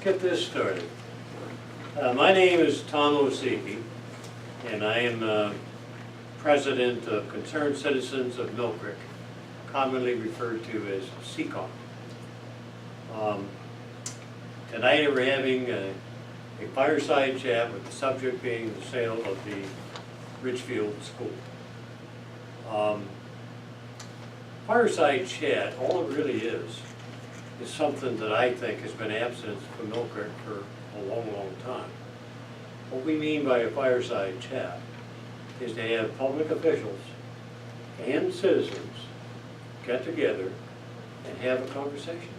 get this started. My name is Tom Osiecki, and I am President of Concerned Citizens of Millcreek, commonly referred to as CCOM. Tonight we're having a fireside chat with the subject being the sale of the Ridgefield School. Fireside chat, all it really is something that I think has been absent from Millcreek for a long, long time. What we mean by a fireside chat is to have public officials and citizens get together and have a conversation.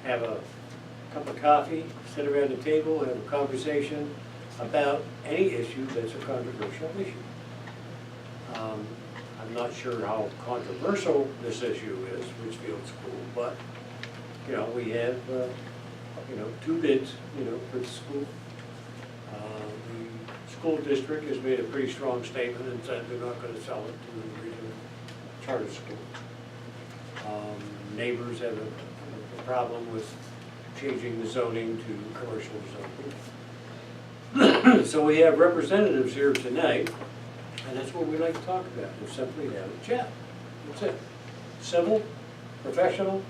Have a cup of coffee, sit around the table, have a conversation about any issue that's a controversial issue. I'm not sure how controversial this issue is, Ridgefield School, but we have two bids, for the school. The school district has made a pretty strong statement and said they're not going to sell it to the regional charter school. Neighbors have a problem with changing the zoning to commercial zoning. So we have representatives here tonight, and that's what we like to talk about, is simply have a chat. That's it. Civil, professional,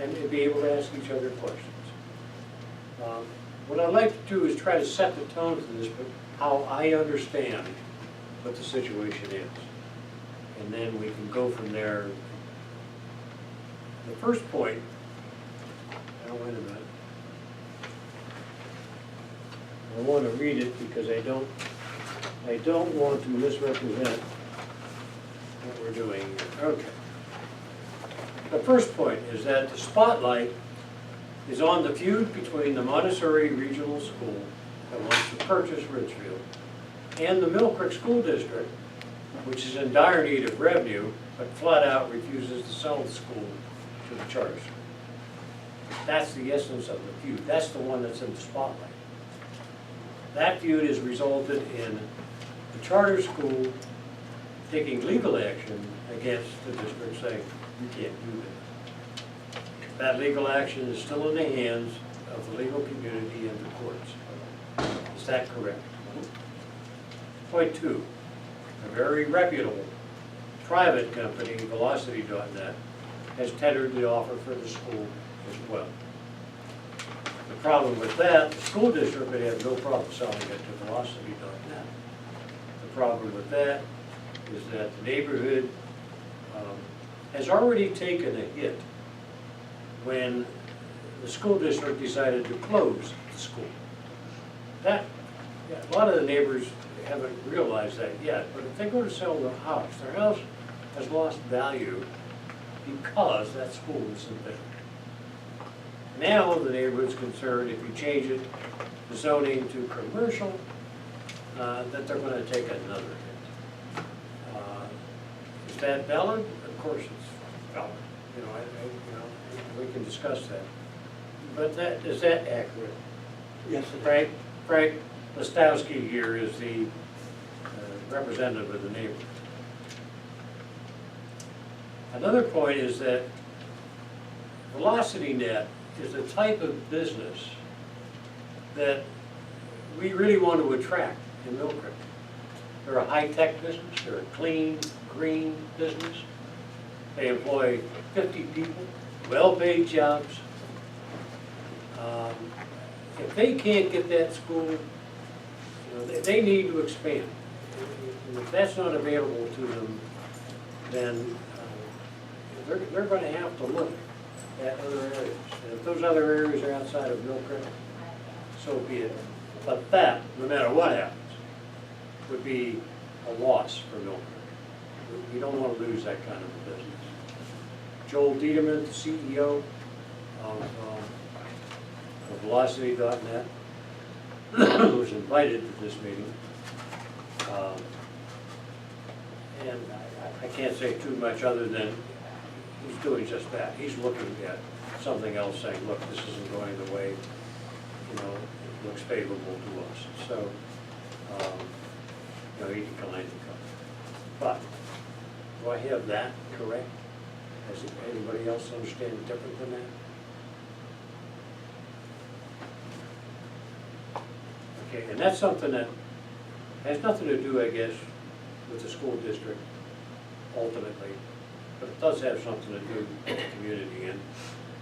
and be able to ask each other questions. What I'd like to do is try to set the tone for this, but how I understand what the situation is. And then we can go from there. The first point, wait a minute. I want to read it because I don't want to misrepresent what we're doing here. Okay. The first point is that the spotlight is on the feud between the Montessori Regional School that wants to purchase Ridgefield and the Millcreek School District, which is in dire need of revenue, but flat out refuses to sell the school to the charter school. That's the essence of the feud. That's the one that's in the spotlight. That feud has resulted in the charter school taking legal action against the district saying, you can't do that. That legal action is still in the hands of the legal community and the courts. Is that correct? Point two, a very reputable private company, Velocity.net, has tendered the offer for the school as well. The problem with that, the school district would have no problem selling it to Velocity.net. The problem with that is that the neighborhood has already taken a hit when the school district decided to close the school. A lot of the neighbors haven't realized that yet, but if they go to sell their house has lost value because that school isn't there. Now the neighborhood's concerned if you change it, the zoning to commercial, that they're going to take another hit. Is that valid? Of course it's valid. We can discuss that. But is that accurate? Yes. Frank Listowski here is the representative of the neighborhood. Another point is that VelocityNet is a type of business that we really want to attract in Millcreek. They're a high-tech business, they're a clean, green business. They employ 50 people, well-paid jobs. If they can't get that school, they need to expand. And if that's not available to them, then they're going to have to look at other areas. And if those other areas are outside of Millcreek, so be it. But that, no matter what happens, would be a loss for Millcreek. We don't want to lose that kind of a business. Joel Dieterman, the CEO of Velocity.net, was invited to this meeting. And I can't say too much other than he's doing just that. He's looking at something else saying, look, this isn't going the way, it looks favorable to us. So, he declined to come. But, do I have that correct? Does anybody else understand different than that? Okay, and that's something that has nothing to do, I guess, with the school district ultimately, but it does have something to do with the community.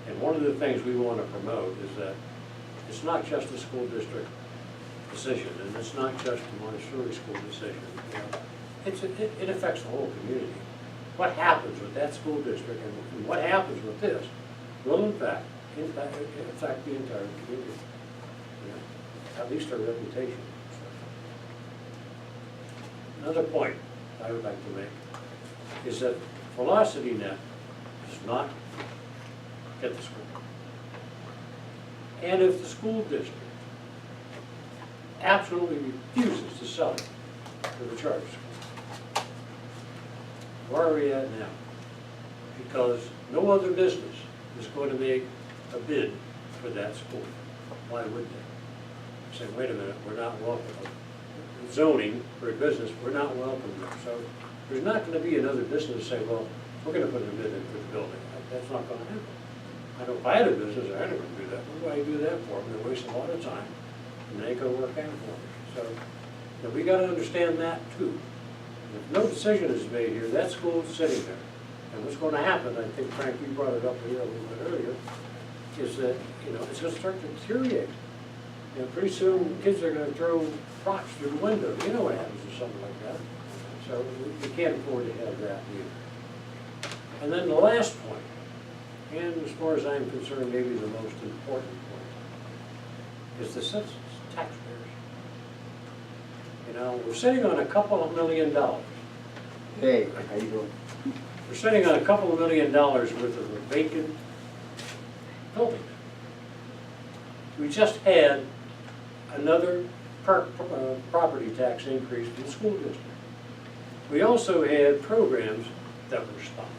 And one of the things we want to promote is that it's not just a school district decision, and it's not just a Montessori school decision. You know, it affects the whole community. What happens with that school district and what happens with this will in fact affect the entire community. You know, at least our reputation. Another point I would like to make is that Velocity Net does not get the school. And if the school district absolutely refuses to sell it to the charter school, where are we at now? Because no other business is going to make a bid for that school. Why would they? Say, wait a minute, we're not welcome. Zoning for a business, we're not welcome there. So there's not going to be another business say, well, we're going to put a bid in for the building. That's not going to happen. I know if I had a business, I never do that. What do I do that for? I'm going to waste a lot of time, and they go work out for me. So you know, we got to understand that too. If no decision is made here, that school's sitting there. And what's going to happen, I think Frank, you brought it up here a little bit earlier, is that you know it's going to start to deteriorate. You know, pretty soon kids are going to throw rocks through the window. You know what happens to something like that. So we can't afford to have that either. And then the last point, and as far as I'm concerned, maybe the most important point, is the citizens, taxpayers. You know, we're sitting on a couple of $1 million. Hey, how you doing? We're sitting on a couple of $1 million worth of vacant buildings. We just had another property tax increase in the school district. We also had programs that were stopped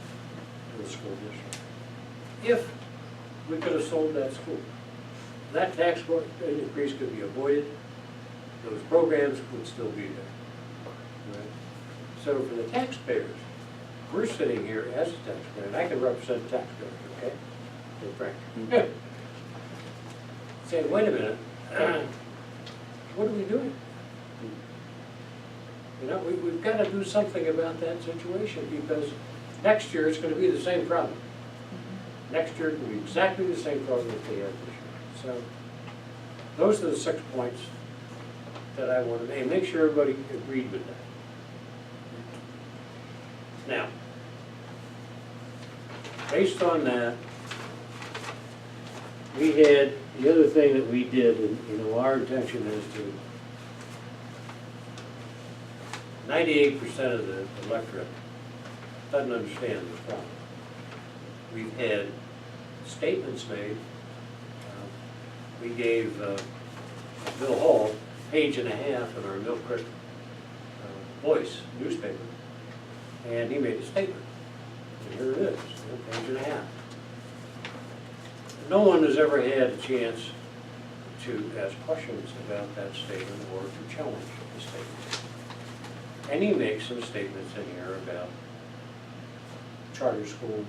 in the school district. If we could have sold that school, that tax increase could be avoided, those programs would still be there. Right? So for the taxpayers, we're sitting here as a taxpayer, and I can represent taxpayers, okay? Hey, Frank. Good. Say, wait a minute, what are we doing? You know, we've got to do something about that situation because next year it's going to be the same problem. Next year it will be exactly the same problem that they had this year. So those are the 6 points that I wanted to make sure everybody agreed with that. Now, based on that, we had the other thing that we did, and you know, our intention is to 98% of the electorate doesn't understand this problem. We've had statements made. We gave Bill Hall a page and a half in our Millcreek Voice newspaper, and he made a statement. And here it is, a page and a half. No one has ever had a chance to ask questions about that statement or to challenge the statement. And he makes some statements in here about charter schools,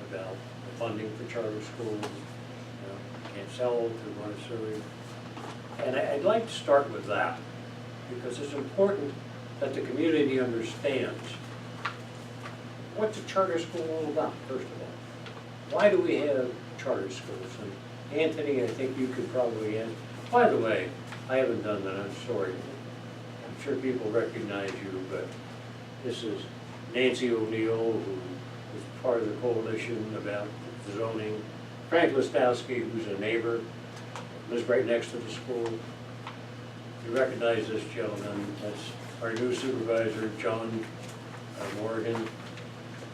about the funding for charter schools, you know, can't sell to Montessori. And I'd like to start with that because it's important that the community understands what's a charter school all about, first of all. Why do we have charter schools? And Anthony, I think you could probably answer. By the way, I haven't done that, I'm sorry. I'm sure people recognize you, but this is Nancy O'Neill, who is part of the coalition about zoning. Frank Listowski, who's a neighbor, lives right next to the school. You recognize this gentleman. That's our new supervisor, John Morgan.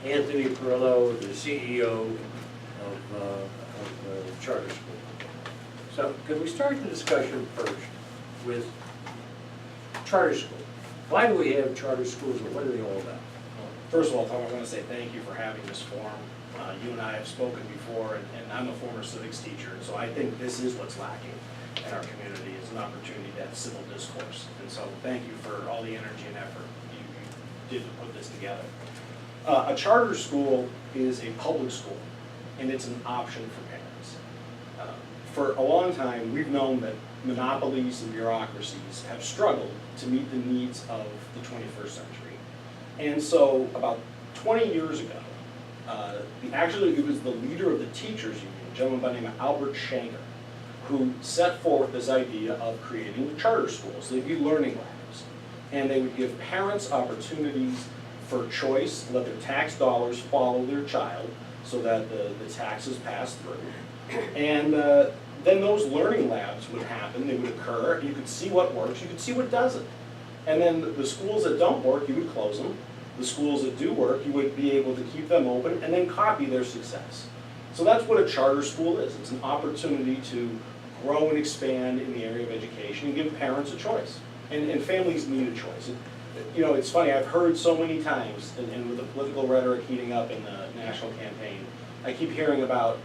Anthony Perillo, the CEO of charter school. So could we start the discussion first with charter school? Why do we have charter schools and what are they all about? First of all, Tom, I want to say thank you for having this forum. You and I have spoken before, and I'm a former civics teacher, so I think this is what's lacking in our community is an opportunity to have civil discourse. And so thank you for all the energy and effort you did to put this together. A charter school is a public school, and it's an option for parents. For a long time, we've known that monopolies and bureaucracies have struggled to meet the needs of the 21st century. And so about 20 years ago, actually it was the leader of the teachers union, a gentleman by the name of Albert Shanker, who set forth this idea of creating charter schools. They'd be learning labs, and they would give parents opportunities for choice, let their tax dollars follow their child so that the taxes pass through. And then those learning labs would happen, they would occur, you could see what works, you could see what doesn't. And then the schools that don't work, you would close them. The schools that do work, you would be able to keep them open and then copy their success. So that's what a charter school is. It's an opportunity to grow and expand in the area of education and give parents a choice. And families need a choice. You know, it's funny, I've heard so many times, and with the political rhetoric heating up in the national campaign, I keep hearing about,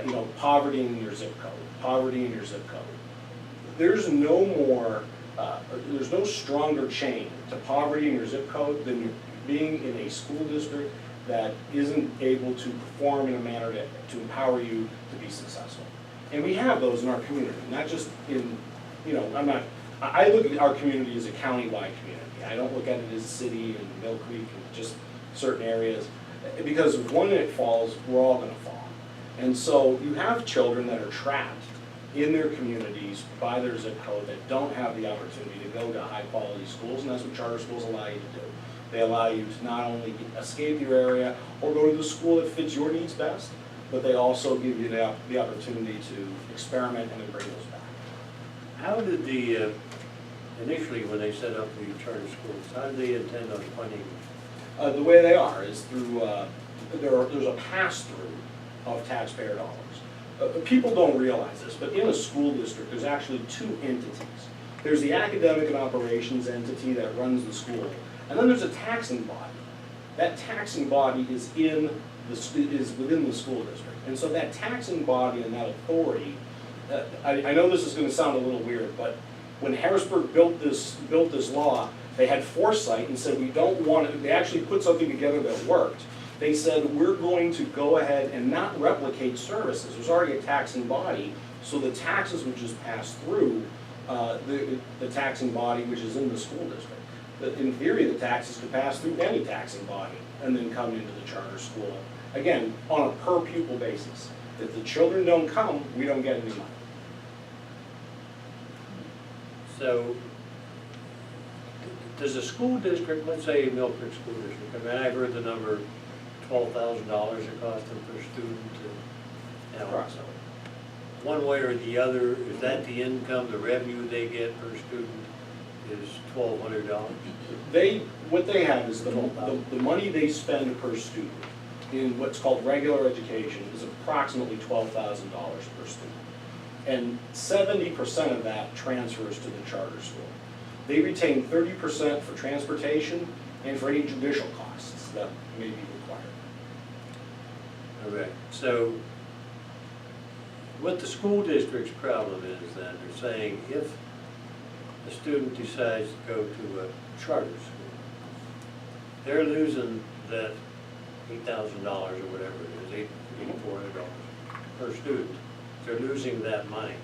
you know, poverty in your zip code, poverty in your zip code. There's no more, there's no stronger chain to poverty in your zip code than being in a school district that isn't able to perform in a manner to empower you to be successful. And we have those in our community, not just in, you know, I look at our community as a county-wide community. I don't look at it as a city and Millcreek and just certain areas, because if one it falls, we're all gonna fall. And so you have children that are trapped in their communities by their zip code that don't have the opportunity to go to high-quality schools, and that's what charter schools allow you to do. They allow you to not only escape your area or go to the school that fits your needs best, but they also give you the opportunity to experiment and then bring those back. How did the, initially when they set up the charter schools, how did they intend on funding? The way they are is through, there's a pass-through of taxpayer dollars. People don't realize this, but in a school district, there's actually two entities. There's the academic and operations entity that runs the school, and then there's a taxing body. That taxing body is within the school district. And so that taxing body and that authority, I know this is going to sound a little weird, but when Harrisburg built this law, they had foresight and said we don't want it. They actually put something together that worked. They said we're going to go ahead and not replicate services. There's already a taxing body, so the taxes would just pass through the taxing body, which is in the school district. But in theory, the taxes could pass through any taxing body and then come into the charter school. Again, on a per pupil basis. If the children don't come, we don't get any money. So, does a school district, let's say Millcreek School District, I mean, I've heard the number $12,000 it costs them per student. Approximately. One way or the other, is that the income, the revenue they get per student is $1,200? What they have is the money they spend per student in what's called regular education is approximately $12,000 per student. And 70% of that transfers to the charter school. They retain 30% for transportation and for any judicial costs that may be required. Okay, so what the school district's problem is then, they're saying if a student decides to go to a charter school, they're losing that $8,000 or whatever it is, $8,400 per student. They're losing that money.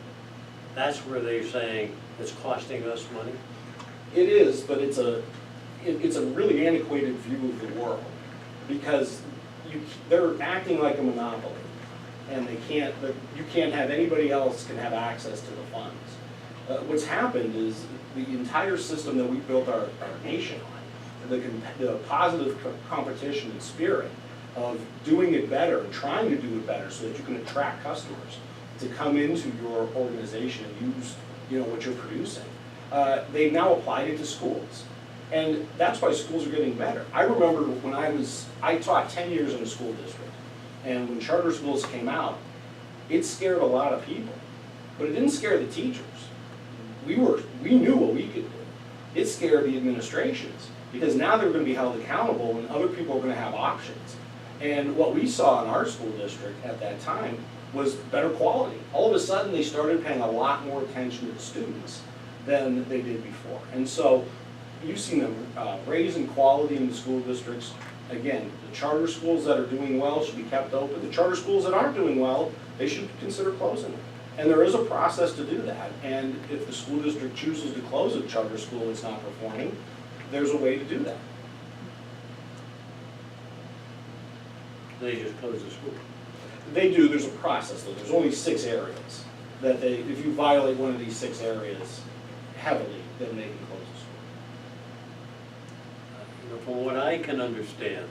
That's where they're saying it's costing us money? It is, but it's a really antiquated view of the world, because they're acting like a monopoly, and you can't have anybody else can have access to the funds. What's happened is the entire system that we built our nation on, the positive competition and spirit of doing it better and trying to do it better so that you can attract customers to come into your organization and use what you're producing. They've now applied it to schools. And that's why schools are getting better. I remember when I taught 10 years in a school district, and when charter schools came out, it scared a lot of people, but it didn't scare the teachers. We knew what we could do. It scared the administrations, because now they're going to be held accountable and other people are going to have options. And what we saw in our school district at that time was better quality. All of a sudden they started paying a lot more attention to the students than they did before. And so you've seen them raising quality in the school districts. Again, the charter schools that are doing well should be kept open. The charter schools that aren't doing well, they should consider closing them. And there is a process to do that, and if the school district chooses to close a charter school that's not performing, there's a way to do that. They just close the school. They do, there's a process though, there's only 6 areas that they, if you violate one of these 6 areas heavily, then they can close the school. You know, from what I can understand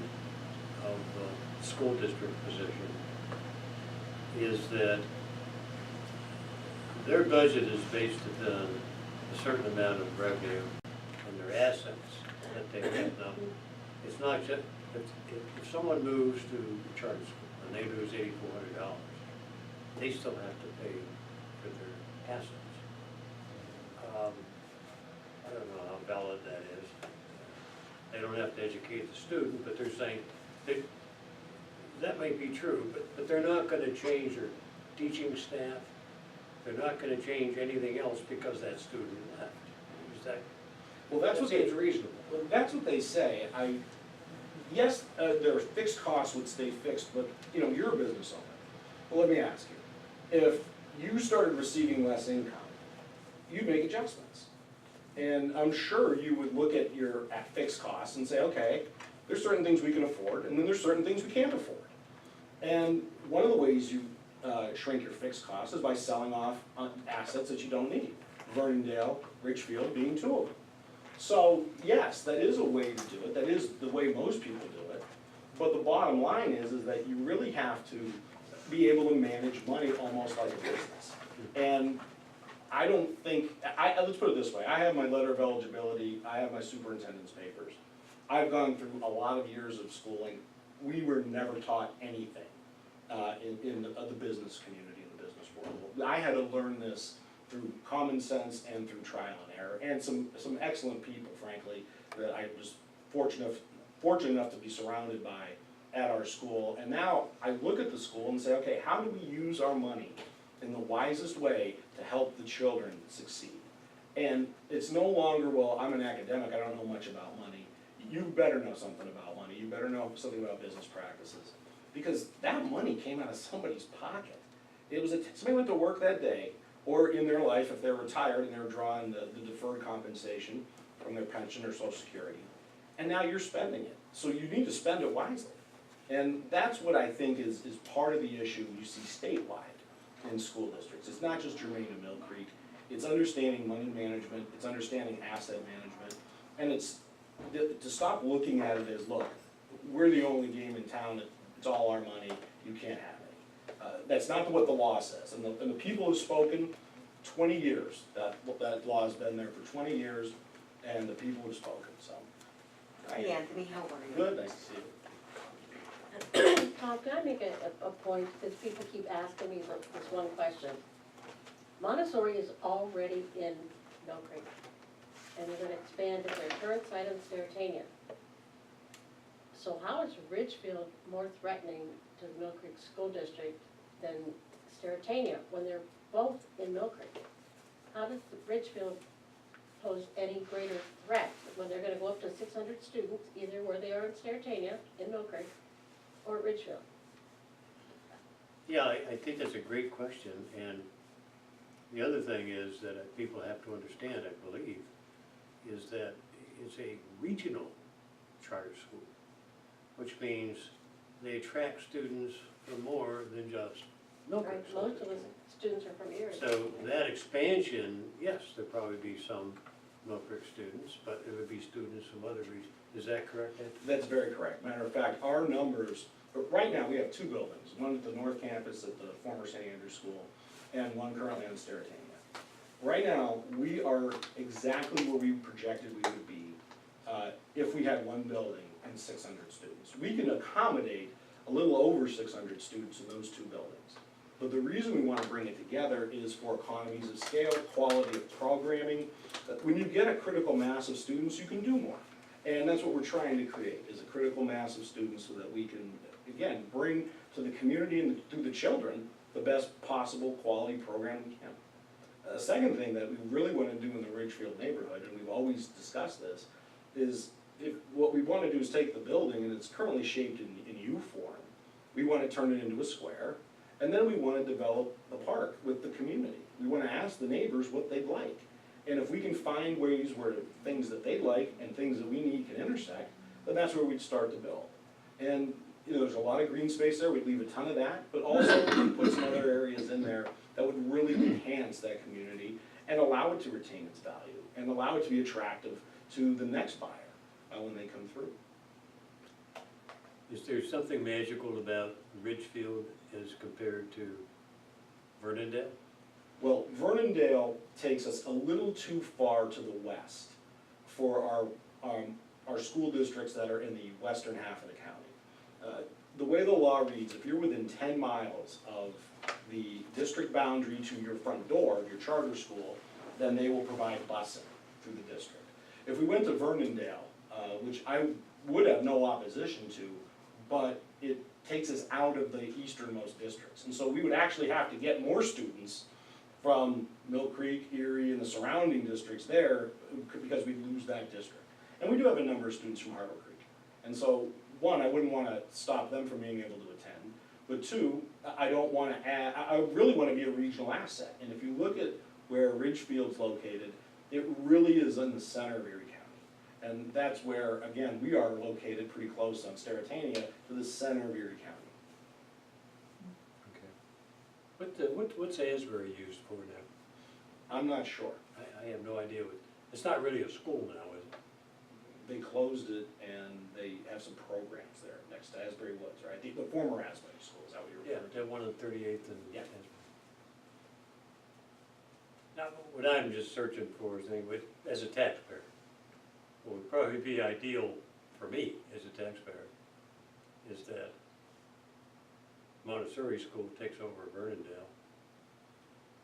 of the school district position, is that their budget is based upon a certain amount of revenue and their assets that they have now. It's not just, if someone moves to the charter school and they lose $8,400, they still have to pay for their assets. I don't know how valid that is. They don't have to educate the student, but they're saying, that may be true, but they're not gonna change their teaching staff. They're not gonna change anything else because that student left. Is that, Well, that's what seems they, reasonable. well, that's what they say. Yes, their fixed costs would stay fixed, but, you know, you're a business owner. Well, let me ask you, if you started receiving less income, you'd make adjustments. And I'm sure you would look at your fixed costs and say, okay, there's certain things we can afford, and then there's certain things we can't afford. And one of the ways you shrink your fixed costs is by selling off assets that you don't need. Vernondale, Richfield being 2 of them. So, yes, that is a way to do it, that is the way most people do it. But the bottom line is that you really have to be able to manage money almost like a business. And I don't think, let's put it this way, I have my letter of eligibility, I have my superintendent's papers. I've gone through a lot of years of schooling. We were never taught anything in the business community, in the business world. I had to learn this through common sense and through trial and error, and some excellent people, frankly, that I was fortunate enough to be surrounded by at our school. And now I look at the school and say, okay, how do we use our money in the wisest way to help the children succeed? And it's no longer, well, I'm an academic, I don't know much about money. You better know something about money, you better know something about business practices. Because that money came out of somebody's pocket. It was, somebody went to work that day, or in their life, if they're retired and they're drawing the deferred compensation from their pension or Social Security, and now you're spending it. So you need to spend it wisely. And that's what I think is part of the issue you see statewide in school districts. It's not just germane to Millcreek, it's understanding money management, it's understanding asset management, and it's to stop looking at it as, look, we're the only game in town that it's all our money, you can't have any. That's not what the law says, and the people have spoken 20 years, that law has been there for 20 years, and the people have spoken, so. Hey Anthony, how are you? Good, nice to see you. Tom, can I make a point, because people keep asking me this one question. Montessori is already in Millcreek, and they're gonna expand to their current site in Stertania. So how is Ridgefield more threatening to the Millcreek School District than Stertania, when they're both in Millcreek? How does Ridgefield pose any greater threat when they're gonna go up to 600 students, either where they are in Stertania, in Millcreek, or Ridgefield? Yeah, I think that's a great question, and the other thing is that people have to understand, I believe, is that it's a regional charter school, which means they attract students from more than just Millcreek. Right, most of the students are from Erie. So that expansion, yes, there'll probably be some Millcreek students, but it would be students from other regions. Is that correct, Ed? That's very correct. Matter of fact, our numbers, but right now we have 2 buildings, one at the north campus at the former St. Andrews School, and one currently on Stertania. Right now, we are exactly where we projected we would be if we had 1 building and 600 students. We can accommodate a little over 600 students in those 2 buildings. But the reason we want to bring it together is for economies of scale, quality of programming. When you get a critical mass of students, you can do more. And that's what we're trying to create, is a critical mass of students so that we can, again, bring to the community and to the children the best possible quality program we can. The second thing that we really want to do in the Ridgefield neighborhood, and we've always discussed this, is what we want to do is take the building, and it's currently shaped in U form. We want to turn it into a square, And then we wanna develop the park with the community. We wanna ask the neighbors what they'd like. And if we can find ways where things that they like and things that we need can intersect, then that's where we'd start to build. And, you know, there's a lot of green space there, we'd leave a ton of that, but also we'd put some other areas in there that would really enhance that community and allow it to retain its value and allow it to be attractive to the next buyer when they come through. Is there something magical about Ridgefield as compared to Vernondale? Well, Vernondale takes us a little too far to the west for our school districts that are in the western half of the county. The way the law reads, if you're within 10 miles of the district boundary to your front door of your charter school, then they will provide busing through the district. If we went to Vernondale, which I would have no opposition to, but it takes us out of the easternmost districts. And so we would actually have to get more students from Millcreek, Erie, and the surrounding districts there, because we'd lose that district. And we do have a number of students from Harbor Creek. And so, one, I wouldn't want to stop them from being able to attend. But two, I don't want to add, I really want to be a regional asset. And if you look at where Ridgefield's located, it really is in the center of Erie County. And that's where, again, we are located pretty close on Sterrettania to the center of Erie County. What's Asbury used for now? I'm not sure. I have no idea. It's not really a school now, is it? They closed it and they have some programs there next to Asbury Woods, right? The former Asbury School, is that what you're Yeah, referring to? that one on 38th and Yeah. Asbury. Now, what I'm just searching for is, anyway, as a taxpayer, what would probably be ideal for me as a taxpayer is that Montessori School takes over Vernondale,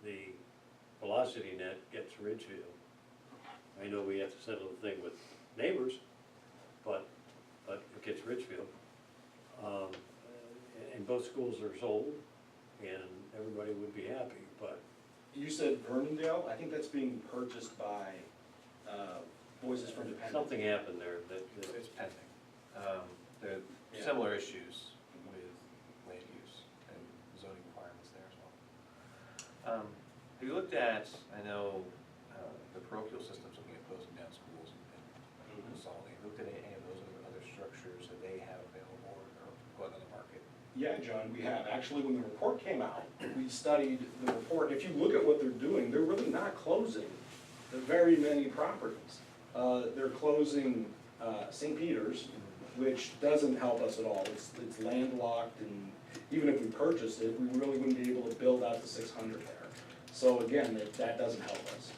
the Velocity Net gets Ridgefield. I know we have to settle the thing with neighbors, but it gets Ridgefield. And both schools are sold, and everybody would be happy, but You said Vernondale? I think that's being purchased by Voices from Independence. something happened there that, It's pending. There are Yeah. similar issues with land use and zoning requirements there as well. Have you looked at, I know, the parochial system's looking at closing down schools and consolidating. Have you looked at any of those other structures that they have available or going on the market? Yeah, John, we have. Actually, when the report came out, we studied the report. If you look at what they're doing, they're really not closing very many properties. They're closing St. Peter's, which doesn't help us at all. It's landlocked, and even if we purchased it, we really wouldn't be able to build out the 600 there. So again, that doesn't help us.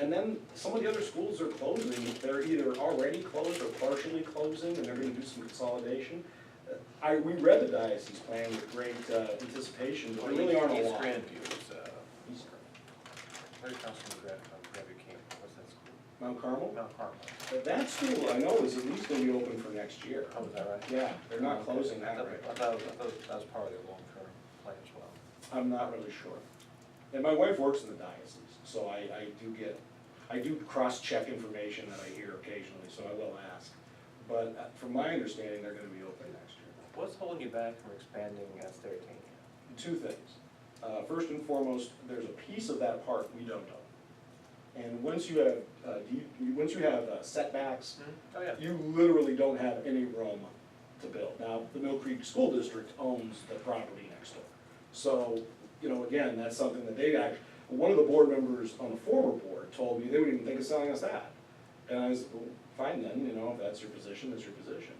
And then some of the other schools are closing. They're either already closed or partially closing, and they're gonna do some consolidation. We read the diocese plan with great anticipation, but there really aren't a East lot. Grandview is, East very across from Grandview Camp. What's that school? Mount Carmel? Mount Carmel. But that school, I know, is at least gonna be open for next year. Oh, is that right? Yeah, they're not closing I that thought right. that was part of their long-term plan as well. I'm not really sure. And my wife works in the diocese, so I do cross-check information that I hear occasionally, so I will ask. But from my understanding, they're gonna be open next year. What's holding you back from expanding at Sterrettania? Two things. First and foremost, there's a piece of that park we don't own. And once you have setbacks, Oh, yeah. you literally don't have any room to build. Now, the Millcreek School District owns the property next door. So, you know, again, that's something that they actually, one of the board members on the former board told me they wouldn't even think of selling us that. And I was, well, fine then, you know, if that's your position, that's your position.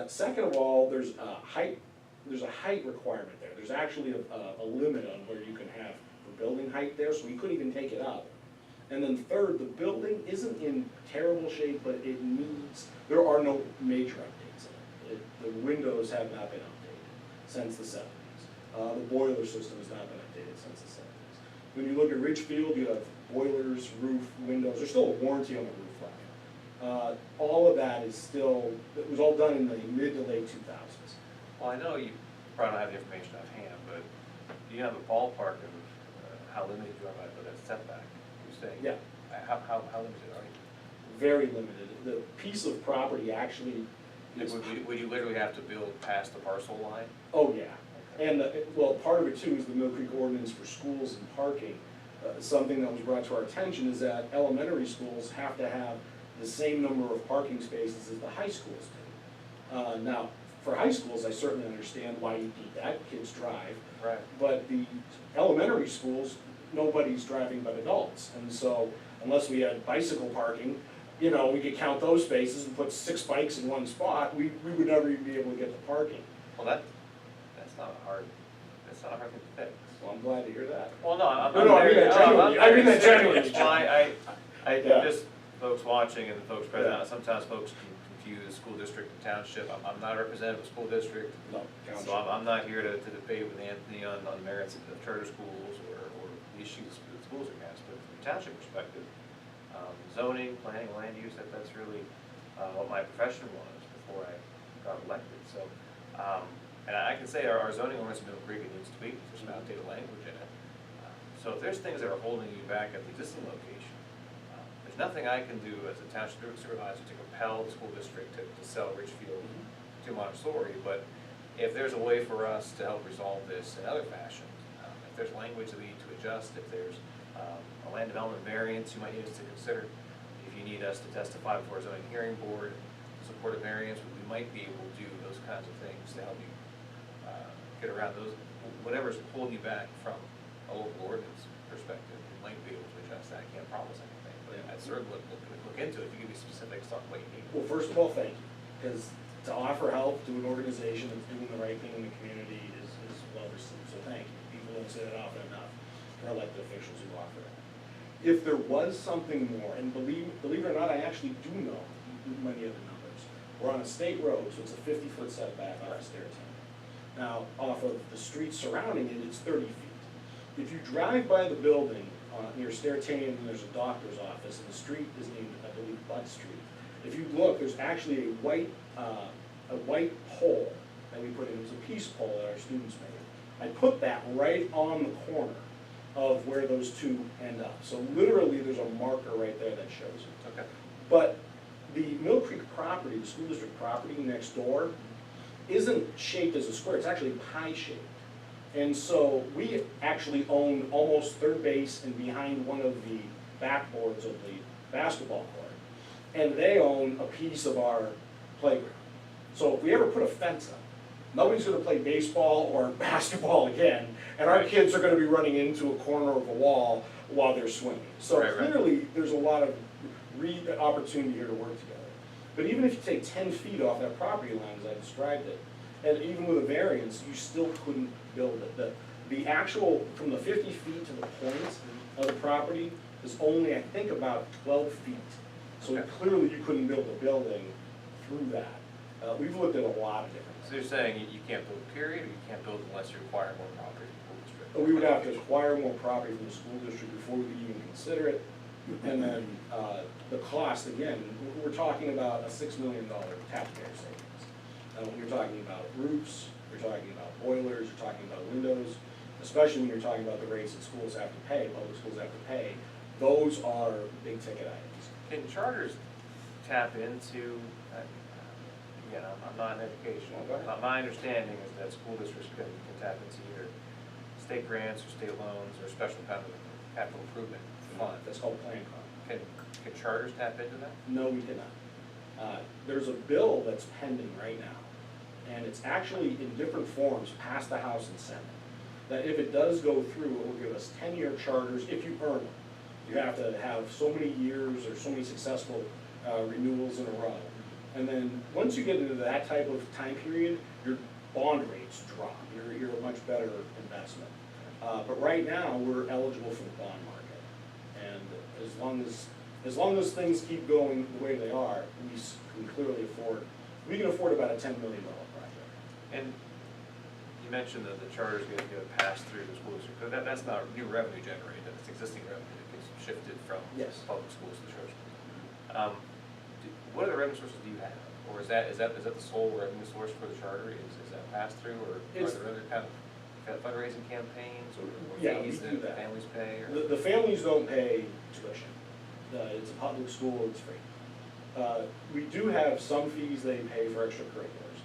Second of all, there's a height requirement there. There's actually a limit on where you can have for building height there, so we couldn't even take it up. And then third, the building isn't in terrible shape, but it needs, there are no major updates in it. The windows have not been updated since the 70s. The boiler system has not been updated since the 70s. When you look at Ridgefield, you have boilers, roof, windows, there's still a warranty on the roof left. All of that is still, it was all done in the mid to late 2000s. Well, I know you probably don't have the information offhand, but do you have a ballpark of how limited you are by that setback? You're saying? Yeah. How limited are you? Very limited. The piece of property actually is, Would you literally have to build past the parcel line? oh yeah. And, well, part of it too is the Millcreek ordinance for schools and parking. Something that was brought to our attention is that elementary schools have to have the same number of parking spaces as the high schools do. Now, for high schools, I certainly understand why you need that, kids drive. Right. But the elementary schools, nobody's driving but adults. And so, unless we had bicycle parking, you know, we could count those spaces and put 6 bikes in one spot, we would never even be able to get the parking. Well, that's not a hard thing to fix. Well, I'm glad to hear that. Well, no, I'm. No, I mean that genuinely. I mean that genuinely. Well, I Yeah. just, folks watching and the folks present, sometimes folks can confuse school district and township. I'm not a representative of school district, No, so I'm not here to debate with Anthony on merits of charter schools or the issues that schools are against. But from a township perspective, zoning, planning, land use, that's really what my profession was before I got elected. So, and I can say our zoning ordinance in Mill Creek, it needs to be, there's some outdated language in it. So if there's things that are holding you back at the existing location, there's nothing I can do as a township supervisor to compel the school district to sell Richfield to Montessori. But if there's a way for us to help resolve this in other fashion, if there's language that we need to adjust, if there's a land development variance you might need us to consider, if you need us to testify before a zoning hearing board, support a variance, we might be able to do those kinds of things to help you get around those, whatever's holding you back from a local ordinance perspective, you might be able to adjust that. I can't promise anything, but I'd certainly look into it if you give me specifics on what you need. Well, first of all, thank you, because to offer help to an organization that's doing the right thing in the community is well received, so thank you. People don't say that often enough, for elected officials who offer that. If there was something more, and believe it or not, I actually do know many of the numbers. We're on a state road, so it's a 50-foot setback off of Stairtown. Now, off of the street surrounding it, it's 30 feet. If you drive by the building near Stairtown, there's a doctor's office, and the street is named, I believe, Bud Street. If you look, there's actually a white pole that we put in. It was a peace pole that our students made. I put that right on the corner of where those two end up. So literally, there's a marker right there that shows it. Okay. But the Mill Creek property, the school district property next door, isn't shaped as a square, it's actually pie shaped. And so we actually own almost third base and behind one of the backboards of the basketball court. And they own a piece of our playground. So if we ever put a fence up, nobody's gonna play baseball or basketball again, and our kids are gonna be running into a corner of a wall while they're swinging. So Right. clearly, there's a lot of opportunity here to work together. But even if you take 10 feet off that property line, as I described it, and even with a variance, you still couldn't build it. The actual, from the 50 feet to the point of the property is only, I think, about 12 feet. So Okay. clearly, you couldn't build a building through that. We've looked at a lot of different So you're saying you can't build period, or you can't build unless you acquire more property from the school district? We would have to acquire more property from the school district before we could even consider it. And then the cost, again, we're talking about a $6 million taxpayer savings. When you're talking about roofs, you're talking about boilers, you're talking about windows, especially when you're talking about the rates that schools have to pay, public schools have to pay, those are big ticket items. Can charters tap into, again, I'm not in education, Go ahead. but my understanding is that school districts can tap into either state grants or state loans or special kind of capital improvement fund. That's called plan con. Can charters tap into that? No, we did not. There's a bill that's pending right now, and it's actually in different forms passed the House and Senate, that if it does go through, it will give us 10-year charters if you earn them. You have to have so many years or so many successful renewals in a row. And then, once you get into that type of time period, your bond rates drop. You're a much better investment. But right now, we're eligible for the bond market. And as long as things keep going the way they are, we can clearly afford, we can afford about a $10 million project. And you mentioned that the charters get passed through the school district, but that's not new revenue generated, that's existing revenue that gets shifted from Yes. public schools to charter schools. What other revenue sources do you have? Or is that the sole revenue source for the charter? Is that pass through, or are It's- there other kind of fundraising campaigns or Yeah, we fees do that that. families pay? Or? The families don't pay tuition. It's a public school, it's free. We do have some fees they pay for extracurriculars.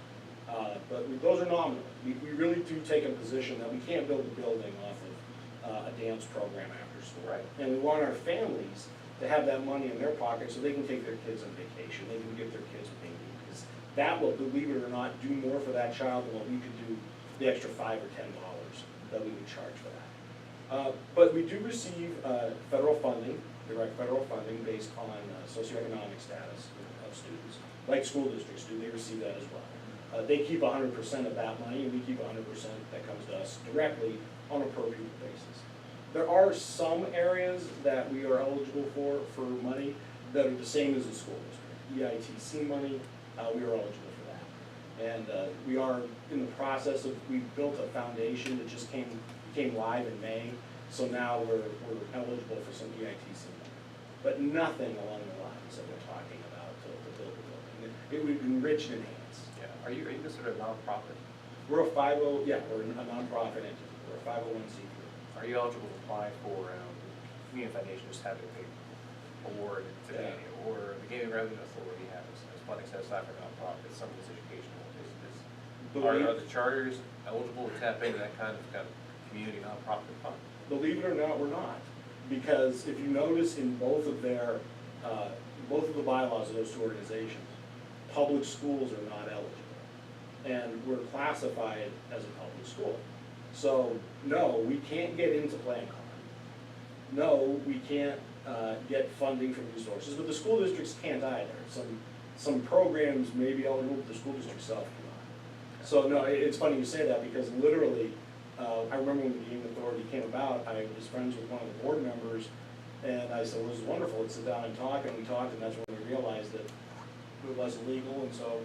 Those are nominal. We really do take a position that we can't build a building off of a dance program after school. Right. And we want our families to have that money in their pocket so they can take their kids on vacation, they can get their kids what they need. Because that will, believe it or not, do more for that child than what we could do the extra $5 or $10 that we would charge for that. But we do receive federal funding, direct federal funding based on socioeconomic status of students. Like school districts do, they receive that as well. They keep 100% of that money, and we keep 100% that comes to us directly on a per pupil basis. There are some areas that we are eligible for money that are the same as the school district. EITC money, we are eligible for that. And we are in the process of, we built a foundation that just came live in May, so now we're eligible for some EITC money. But nothing along the lines that we're talking about to build a building. It would enrich and enhance. Yeah, are you considered a nonprofit? We're a 50, yeah, we're a nonprofit entity. We're a 501c3. Are you eligible to apply for, Community Foundation just had a big award today, Yeah. or the Gaming Revenue Authority has funding set aside for nonprofits, some of it's educational. Are the charters eligible to tap into that kind of community nonprofit fund? Believe it or not, we're not. Because if you notice in both of their, both of the bylaws of those two organizations, public schools are not eligible. And we're classified as a public school. So, no, we can't get into Plan Con. No, we can't get funding from these sources, but the school districts can't either. Some programs may be eligible, but the school district itself cannot. So, no, it's funny you say that, because literally, I remember when the Gaming Authority came about, I was friends with one of the board members, and I said, well, this is wonderful, let's sit down and talk, and we talked, and that's when we realized that it wasn't legal, and so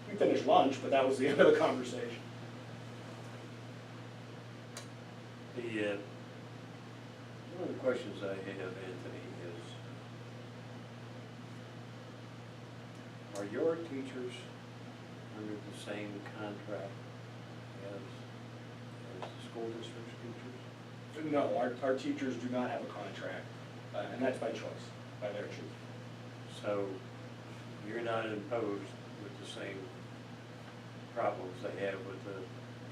we finished lunch, but that was the end of the conversation. One of the questions I have, Anthony, is, are your teachers under the same contract as the school district's teachers? No, our teachers do not have a contract, and that's by choice, by their choosing. So you're not imposed with the same problems they have with the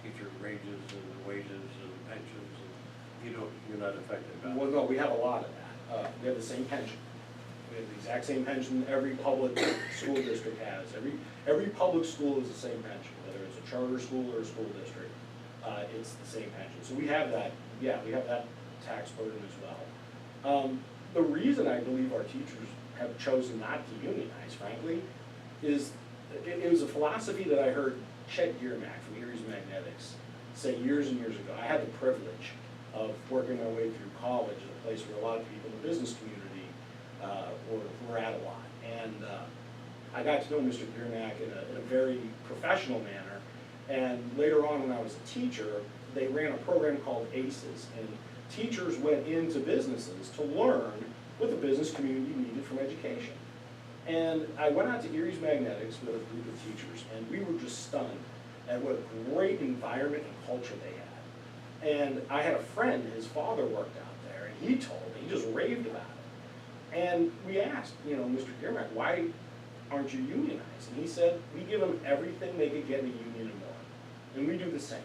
teacher wages and wages and pensions, and you're not affected by it? Well, no, we have a lot of that. We have the same pension. We have the exact same pension every public school district has. Every public school is the same pension, whether it's a charter school or a school district. It's the same pension. So we have that, yeah, we have that tax burden as well. The reason I believe our teachers have chosen not to unionize, frankly, is it was a philosophy that I heard Chet Giermack from Erie's Magnetics say years and years ago. I had the privilege of working my way through college at a place where a lot of people in the business community were at a lot. And I got to know Mr. Giermack in a very professional manner. And later on, when I was a teacher, they ran a program called ACES. And teachers went into businesses to learn what the business community needed from education. And I went out to Erie's Magnetics with a group of teachers, and we were just stunned at what a great environment and culture they had. And I had a friend, his father worked out there, and he told me, he just raved about it. And we asked, Mr. Giermack, why aren't you unionized? And he said, we give them everything they could get in a union and more. And we do the same.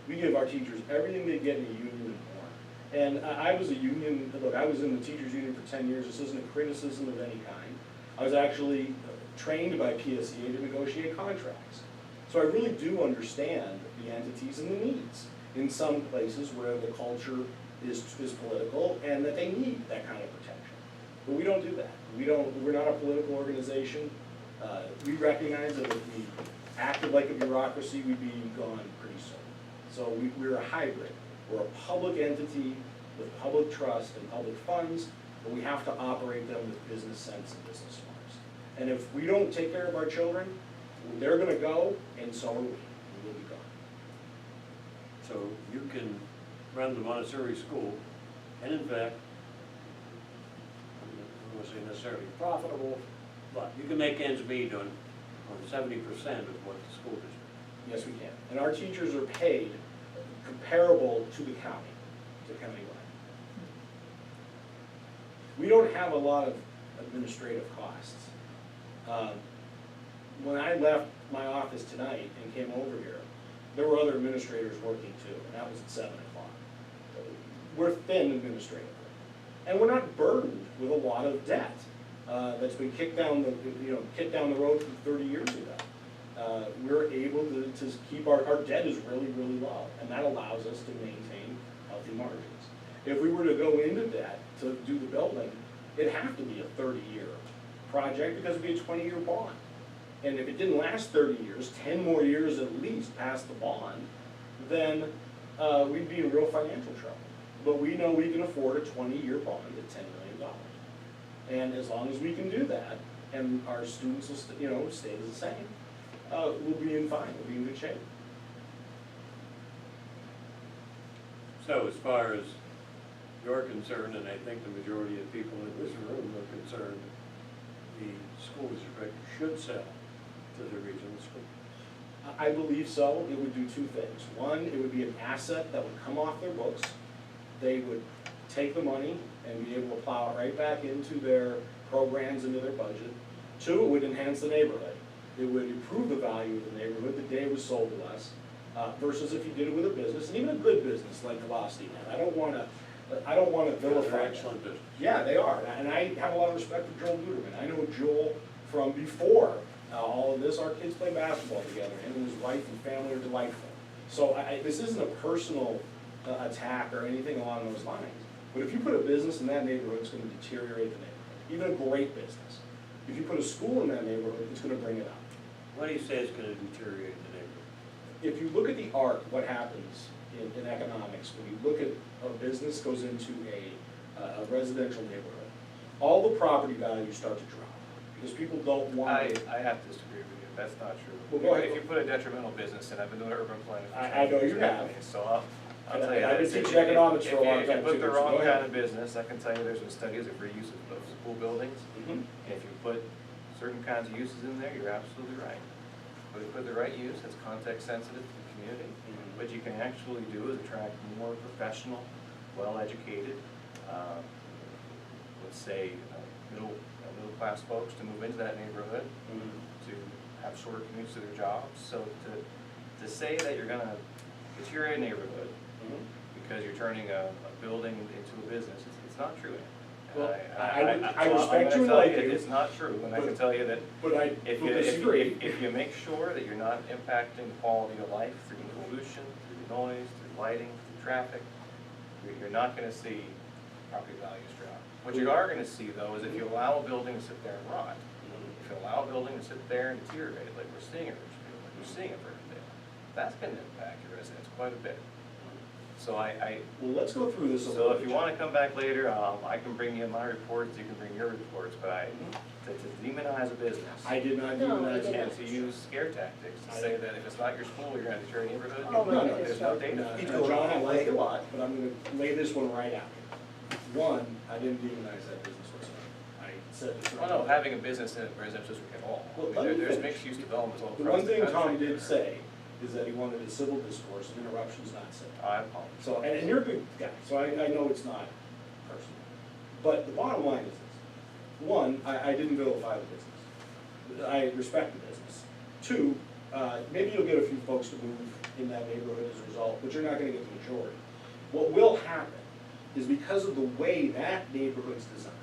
We give our teachers everything they get in a union and more. And I was a union, look, I was in the teachers union for 10 years. This isn't a criticism of any kind. I was actually trained by PSEA to negotiate contracts. So I really do understand the entities and the needs in some places where the culture is political and that they need that kind of protection. But we don't do that. We're not a political organization. We recognize that if we acted like a bureaucracy, we'd be gone pretty soon. So we're a hybrid. We're a public entity with public trust and public funds, but we have to operate them with business sense and business smarts. And if we don't take care of our children, they're gonna go, and so are we. We will be gone. So you can run the Montessori school, and in fact, I don't want to say necessarily profitable, but you can make ends meet on 70% of what the school district. Yes, we can. And our teachers are paid comparable to the county, to countywide. We don't have a lot of administrative costs. when I left my office tonight and came over here, there were other administrators working too, and that was at 7 o'clock. We're thin administratively, and we're not burdened with a lot of debt that's been kicked down the road from 30 years ago. We're able to keep our debt is really, really low, and that allows us to maintain healthy margins. If we were to go into debt to do the building, it'd have to be a 30-year project because it'd be a 20-year bond. And if it didn't last 30 years, 10 more years at least past the bond, then we'd be in real financial trouble. But we know we can afford a 20-year bond at $10 million. And as long as we can do that, and our students will stay the same, we'll be in fine, we'll be in good shape. So as far as you're concerned, and I think the majority of people in this room are concerned, the school district should sell to the regional school. I believe so. It would do two things. One, it would be an asset that would come off their books. They would take the money and be able to plow it right back into their programs, into their budget. Two, it would enhance the neighborhood. It would improve the value of the neighborhood the day it was sold to us, versus if you did it with a business, and even a good business like Velocity had. I don't want to vilify They're them. excellent business. Yeah, they are, and I have a lot of respect for Joel Luderman. I know Joel from before all of this. Our kids play basketball together, and his wife and family are delightful. So this isn't a personal attack or anything along those lines. But if you put a business in that neighborhood, it's going to deteriorate the neighborhood. Even a great business. If you put a school in that neighborhood, it's going to bring it up. What do you say is going to deteriorate the neighborhood? If you look at the arc, what happens in economics, when you look at a business goes into a residential neighborhood, all the property values start to drop. Because people don't want I to. have to disagree with you, that's not true. Well, go ahead. If you put a detrimental business in, I've been doing urban planning for I know 20 you years, have. So I'll tell you. I've been this, teaching economics for a long If time you put too, the so wrong go ahead. kind of business, I can tell you there's been studies of reuse of school buildings. Mhm. If you put certain kinds of uses in there, you're absolutely right. But if you put the right use, it's context sensitive to the community. Mhm. What you can actually do is attract more professional, well-educated, let's say, middle class folks to move into that neighborhood, to have shorter commutes to their jobs. So to say that you're gonna deteriorate a neighborhood Mhm. because you're turning a building into a business, it's not true. And Well, I'm I respect gonna you and tell like you. It's not true, and I can But- tell you that But I if will you, disagree. if you make sure that you're not impacting quality of life through pollution, through noise, through lighting, through traffic, you're not gonna see property values drop. What you are gonna see though is if you allow a building to sit there and rot, if you allow a building to sit there and deteriorate, like we're seeing at Richfield, like we're seeing at Burtondale, that's gonna impact your residents quite a bit. So Well, let's go through this a so little if you bit. wanna come back later, I can bring you my reports, you can bring your reports, but to demonize a business. I did not No, demonize you And it. to use scare tactics to say that if it's not your school, you're gonna deteriorate your neighborhood. Oh, my No, no, goodness, There's no no. data. John, I like it a lot, but I'm gonna lay this one right out. One, I didn't demonize that business whatsoever. I said this. Well, no, having a business in a residential district at all. Well, I mean, let me there's finish. mixed-use developments all The across one the thing country. Tom did say is that he wanted a civil discourse, and interruptions not civil. I apologize. So, and you're a good guy, so I know it's not personal. But the bottom line is this. One, I didn't vilify the business. I respect the business. Two, maybe you'll get a few folks to move in that neighborhood as a result, but you're not gonna get the majority. What will happen is because of the way that neighborhood's designed,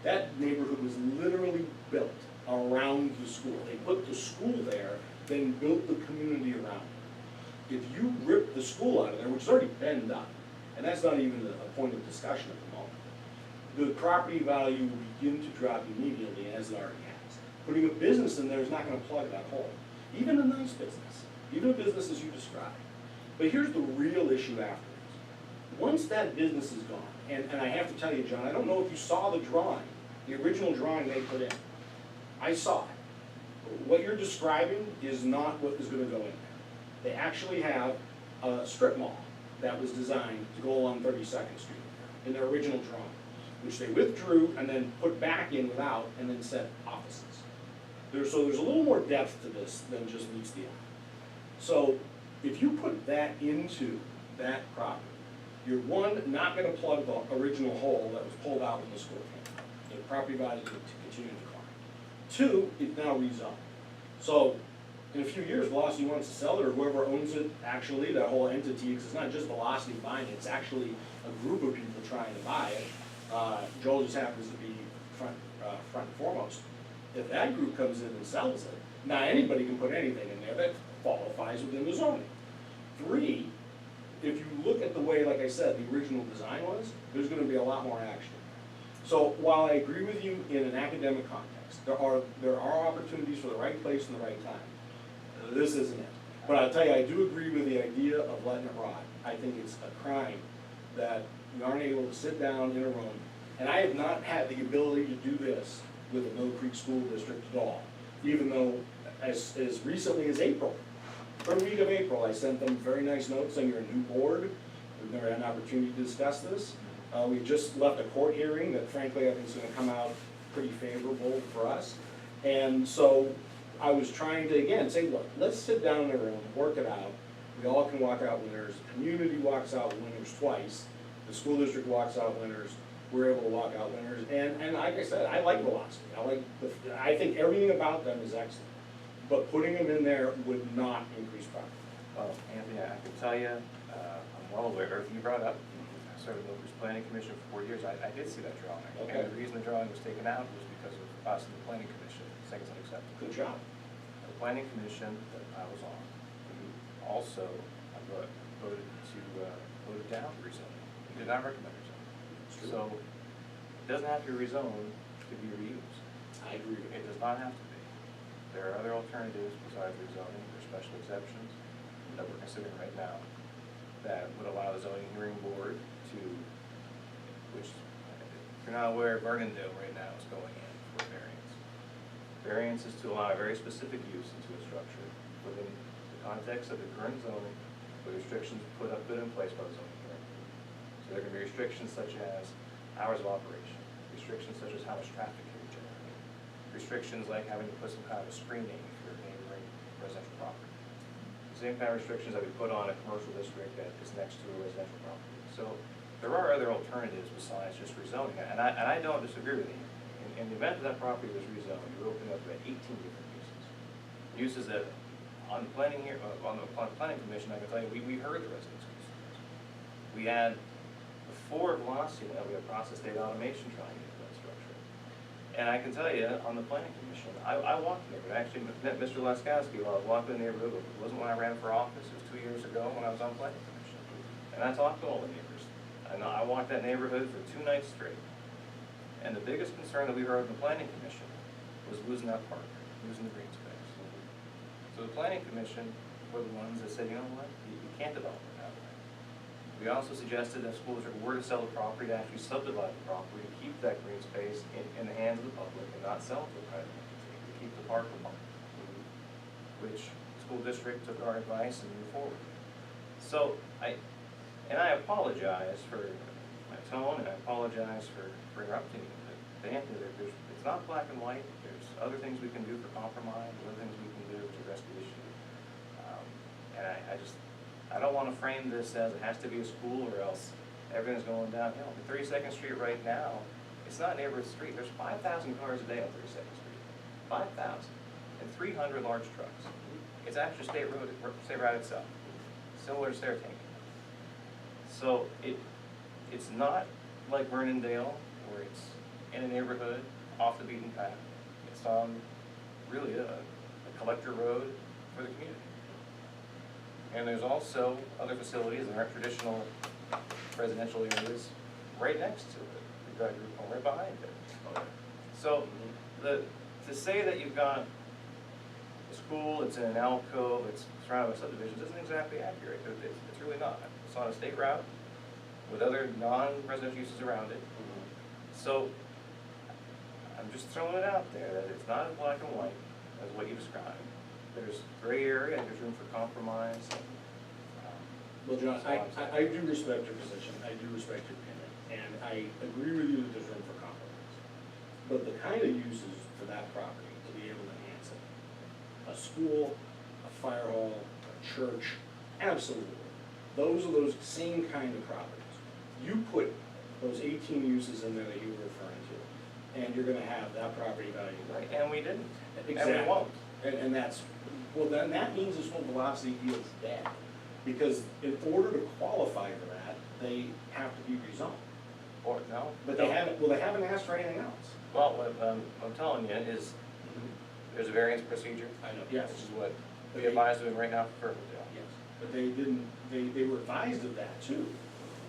that neighborhood was literally built around the school. They put the school there, then built the community around it. If you rip the school out of there, which has already been done, and that's not even a point of discussion at the moment, the property value will begin to drop immediately, as it already has. Putting a business in there is not gonna plug that hole. Even a nice business, even a business as you described. But here's the real issue afterwards. Once that business is gone, and I have to tell you, John, I don't know if you saw the drawing, the original drawing they put in. I saw it. What you're describing is not what is gonna go in there. They actually have a strip mall that was designed to go along 32nd Street in their original drawing, which they withdrew and then put back in without, and then set offices. So there's a little more depth to this than just meets the eye. So if you put that into that property, you're one, not gonna plug the original hole that was pulled out when the school came out. The property value is going to continue to decline. Two, it's now rezoned. So, in a few years, Velocity wants to sell it, or whoever owns it, actually, that whole entity, because it's not just Velocity buying it, it's actually a group of people trying to buy it. Joel just happens to be front and foremost. If that group comes in and sells it, now anybody can put anything in there that qualifies within the zoning. 3, if you look at the way, like I said, the original design was, there's gonna be a lot more action. So while I agree with you in an academic context, there are opportunities for the right place and the right time. This isn't it. But I'll tell you, I do agree with the idea of letting it rot. I think it's a crime that we aren't able to sit down in a room, and I have not had the ability to do this with the Millcreek School District at all, even though as recently as April, third week of April, I sent them very nice notes saying you're a new board. We've never had an opportunity to discuss this. We just left a court hearing that frankly I think is gonna come out pretty favorable for us. And so I was trying to, again, say, look, let's sit down in a room, work it out. We all can walk out winners. The community walks out winners twice. The school district walks out winners. We're able to walk out winners. And like I said, I like Velocity. I think everything about them is excellent. But putting them in there would not increase profit. Well, Anthony, I can tell you, I'm well aware, everything you brought up, I served on the Millcreek Planning Commission for 4 years, I did see that drawing. Okay. And the reason the drawing was taken out was because of us and the Planning Commission, saying it's unacceptable. Good job. The Planning Commission that I was on, we also voted down the rezoning. We did not recommend rezoning. So, it doesn't have to be rezoned to be reused. I agree with you. It does not have to be. There are other alternatives besides rezoning, or special exceptions that we're considering right now that would allow the zoning hearing board to, which, if you're not aware, Vernondale right now is going in for a variance. Variance is to allow a very specific use into a structure within the context of the current zoning, with restrictions put in place by the zoning hearing board. So there can be restrictions such as hours of operation, restrictions such as how much traffic can be generated, restrictions like having to put some kind of a screening if you're a neighboring residential property. The same kind of restrictions that we put on a commercial district that is next to a residential property. So there are other alternatives besides just rezoning, and I don't disagree with you. In the event that property was rezoned, you're opening up about 18 different uses. Uses that on the planning planning commission, I can tell you, we heard the residents' concerns. We had before Velocity, we had process data automation trying to get that structure. And I can tell you, on the planning commission, I walked the neighborhood. I actually met Mr. Laskowski while I was walking the neighborhood. It wasn't when I ran for office, it was 2 years ago when I was on planning commission. And I talked to all the neighbors. I walked that neighborhood for 2 nights straight. And the biggest concern that we heard in the planning commission was losing that park, losing the green space. So the planning commission were the ones that said, you know what, you can't develop it that way. We also suggested that schools were to sell the property, to actually subdivide the property, to keep that green space in the hands of the public and not sell it to a private entity, to keep the park alone, which the school district took our advice and moved forward. So I apologize for my tone, and I apologize for interrupting you. But Anthony, it's not black and white. There's other things we can do for compromise, other things we can do to address the issue. And I don't want to frame this as it has to be a school or else everything's going downhill. The 32nd Street right now, it's not a neighborhood street. There's 5,000 cars a day on 32nd Street. 5,000. And 300 large trucks. It's actually state road itself. Similar to Saratoga. So it's not like Vernondale, where it's in a neighborhood, off the beaten path. It's on really a collector road for the community. And there's also other facilities that aren't traditional residential areas right next to it. We've got a group home right behind it. So to say that you've got a school, it's in an alcove, it's surrounded by subdivisions, isn't exactly accurate. It's really not. It's on a state route with other non-residential uses around it. So I'm just throwing it out there that it's not as black and white as what you described. There's gray area and there's room for compromise. Well, John, I do respect your position, I do respect your opinion, and I agree with you that there's room for compromise. But the kind of uses for that property to be able to enhance it, a school, a fire hall, a church, absolutely. Those are those same kind of properties. You put those 18 uses in there that you were referring to, and you're gonna have that property value. Right, and we didn't. Exactly. And we won't. And that's, well, then that means this whole velocity deal is dead. Because in order to qualify for that, they have to be rezoned. Or, no? But they haven't, well, they haven't asked for anything else. Well, what I'm telling you is, there's a variance procedure. I know, yes. Which is what But we they- advise doing right now for Ferguson. Yes, but they didn't, they were advised of that too,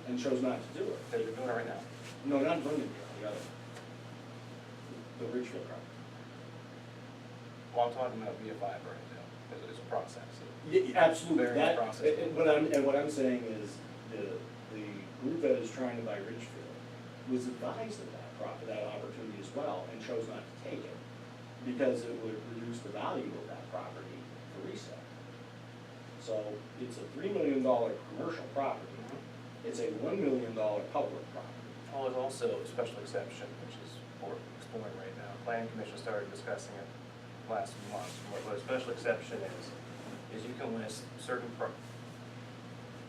and chose not to do it. They're doing it right now. No, not Bloomingdale, the other. The Ridgefield property. Well, I'm talking about VF5 right now, it's a process. Yeah, absolutely, Very that, process. and what I'm saying is, the group that is trying to buy Ridgefield was advised of that opportunity as well, and chose not to take it, because it would reduce the value of that property for resale. So, it's a $3 million commercial property, it's a $1 million public property. Well, there's also a special exception, which is we're exploring right now. Planning Commission started discussing it last month. What a special exception is you can list certain,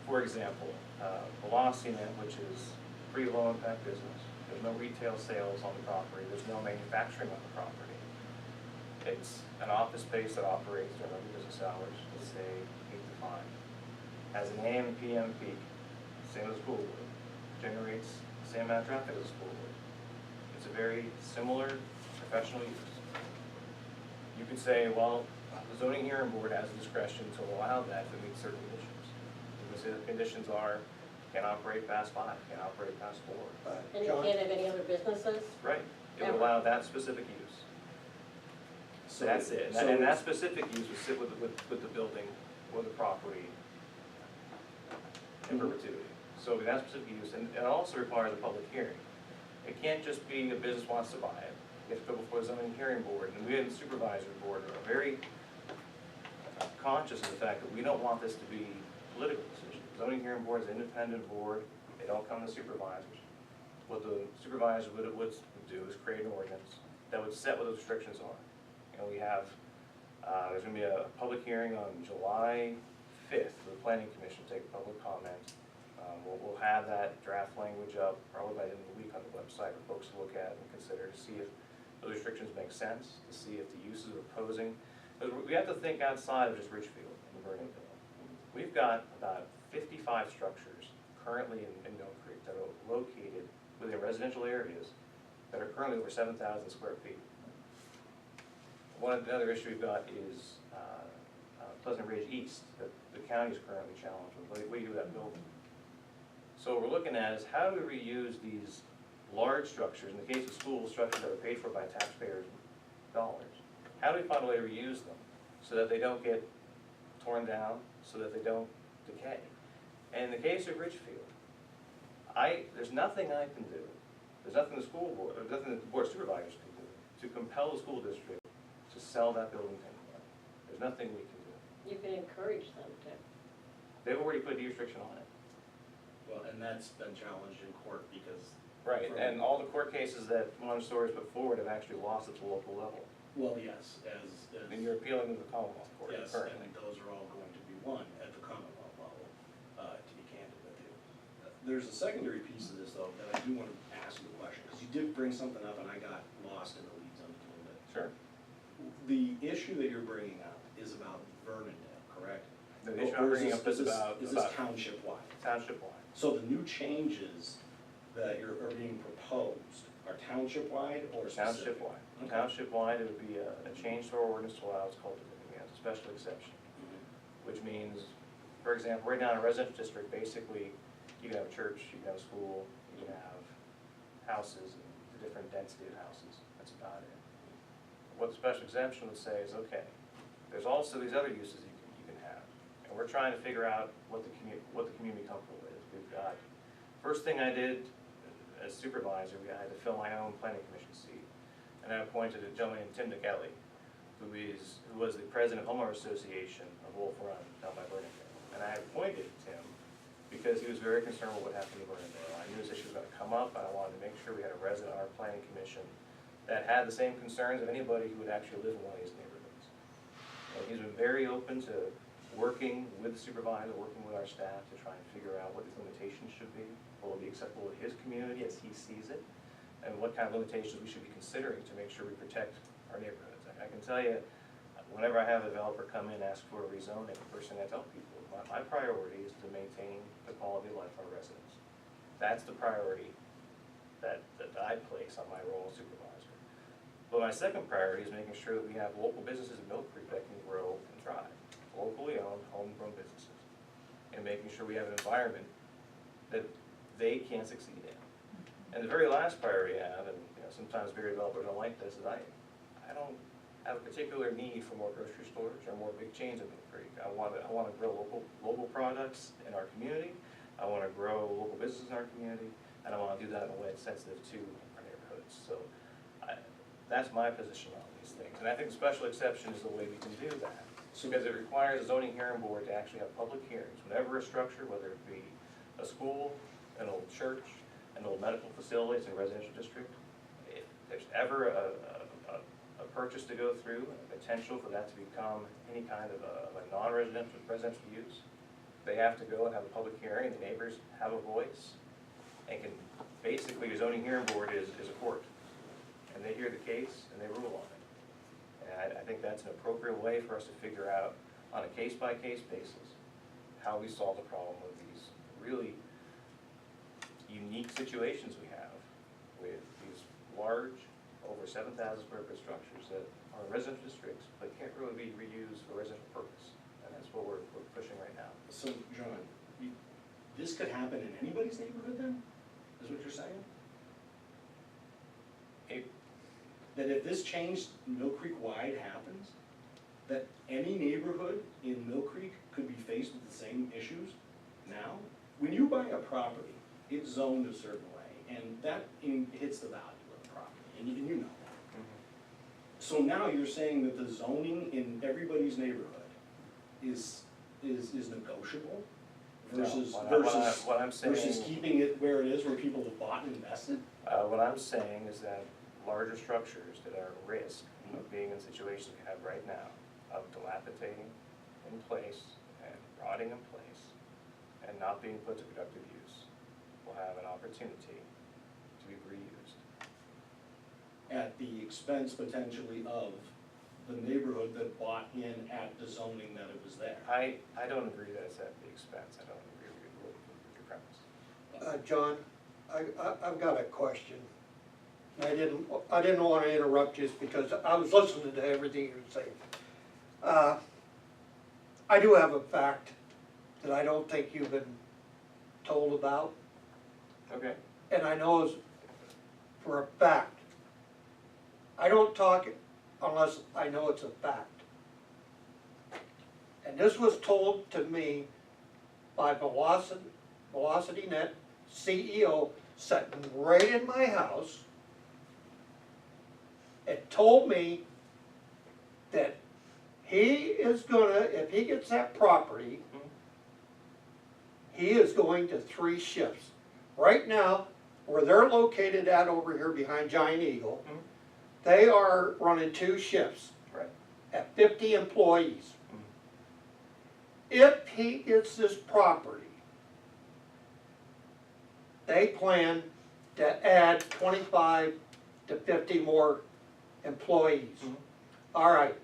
for example, Velocity, which is pretty low impact business. There's no retail sales on the property, there's no manufacturing on the property. It's an office space that operates during other business hours, let's say 8 to 5. Has an AM and PM peak, same as a school would. Generates the same amount of traffic as a school would. It's a very similar professional use. You could say, well, the zoning hearing board has the discretion to allow that if it meets certain conditions. You can say the conditions are, can't operate past 5, can't operate past 4. And you can't have any other businesses? Right, it would Ever. allow that specific use. So That's it, so and that specific use would sit with the building or the property in perpetuity. So that specific use, and it also requires a public hearing. It can't just be a business wants to buy it. You have to go before the zoning hearing board, and we and the supervisory board are very conscious of the fact that we don't want this to be a political decision. The zoning hearing board is an independent board, they don't come to supervisors. What the supervisor would do is create an ordinance that would set what those restrictions are. And we have, there's gonna be a public hearing on July 5th for the planning commission to take public comment. We'll have that draft language up probably by the end of the week on the website for folks to look at and consider to see if those restrictions make sense, to see if the uses are posing. Because we have to think outside of just Ridgefield and Vernonville. We've got about 55 structures currently in Millcreek that are located within residential areas that are currently over 7,000 square feet. Another issue we've got is Pleasant Ridge East, that the county is currently challenged with. What do you do with that building? So what we're looking at is how do we reuse these large structures, in the case of schools, structures that are paid for by taxpayers' dollars. How do we find a way to reuse them so that they don't get torn down, so that they don't decay? And in the case of Ridgefield, there's nothing I can do, there's nothing the school board, there's nothing that the board of supervisors can do to compel the school district to sell that building to anyone. There's nothing we can do. You can encourage them to. They've already put a restriction on it. Well, and that's been challenged in court because. Right, and all the court cases that Montessori's put forward have actually lost at the local level. Well, yes, And you're appealing to the Commonwealth Court yes, currently. and those are all going to be won at the Commonwealth level, to be candid with you. There's a secondary piece of this though, that I do want to ask you a question, because you did bring something up and I got lost in the weeds on it a little bit. Sure. The issue that you're bringing up is about Vernondale, correct? The issue Or I'm bringing up is Is this township-wide? township-wide. So the new changes that are being proposed are township-wide or specific? Township-wide. Okay. Township-wide, it would be a change to our ordinance to allow what's called a special exception, which means, for example, right now in a residential district, basically, you can have a church, you can have a school, you can have houses, and the different density of houses, that's about it. What the special exemption would say is, okay, there's also these other uses you can have, and we're trying to figure out what the community comfortable with. We've got, first thing I did as supervisor, I had to fill my own planning commission seat. And I appointed a gentleman named Tim McGelly, who was the president of Homeowner Association of Wolf Run down by Vernondale. And I appointed Tim because he was very concerned with what happened in Vernondale. I knew this issue was going to come up, and I wanted to make sure we had a resident on our planning commission that had the same concerns of anybody who would actually live in one of these neighborhoods. And he's been very open to working with the supervisor, working with our staff to try and figure out what these limitations should be, what will be acceptable to his community as he sees it, and what kind of limitations we should be considering to make sure we protect our neighborhoods. I can tell you, whenever I have a developer come in and ask for a rezoning, the first thing I tell people, my priority is to maintain the quality of life of our residents. That's the priority that I place on my role as supervisor. But my second priority is making sure that we have local businesses in Millcreek that can grow and thrive. Locally owned, homegrown businesses. And making sure we have an environment that they can succeed in. And the very last priority I have, and sometimes bigger developers don't like this, is I don't have a particular need for more grocery stores or more big chains in Millcreek. I want to grow local products in our community. I want to grow local businesses in our community, and I want to do that in a way that's sensitive to our neighborhoods. So that's my position on these things. And I think the special exception is the way we can do that. Because it requires a zoning hearing board to actually have public hearings. Whenever a structure, whether it be a school, an old church, an old medical facility, it's a residential district, if there's ever a purchase to go through, a potential for that to become any kind of a non-residential use, they have to go and have a public hearing, the neighbors have a voice, and can, basically, a zoning hearing board is a court. And they hear the case and they rule on it. And I think that's an appropriate way for us to figure out, on a case-by-case basis, how we solve the problem of these really unique situations we have with these large, over 7,000 square foot structures that are residential districts, but can't really be reused for residential purpose. And that's what we're pushing right now. So, John, this could happen in anybody's neighborhood then? Is what you're saying? That if this change Mill Creek wide happens, that any neighborhood in Mill Creek could be faced with the same issues now? When you buy a property, it's zoned a certain way, and that hits the value of the property, and you know that. So now you're saying that the zoning in everybody's neighborhood is negotiable versus, what I'm saying, versus keeping it where it is, where people have bought and invested? what I'm saying is that larger structures that are at risk of being in situations we have right now, of dilapidating in place and rotting in place and not being put to productive use, will have an opportunity to be reused. At the expense potentially of the neighborhood that bought in at the zoning that it was there. I don't agree that it's at the expense. I don't agree with your premise. John, I've got a question. I didn't want to interrupt just because I was listening to everything you were saying. I do have a fact that I don't think you've been told about, Okay. and I know is for a fact. I don't talk unless I know it's a fact. And this was told to me by Velocity Net CEO sitting right in my house. It told me that he is gonna, if he gets that property, he is going to 3 shifts. Right now, where they're located at over here behind Giant Eagle, they are running 2 shifts Right. at 50 employees. If he gets this property, they plan to add 25 to 50 more employees. All right.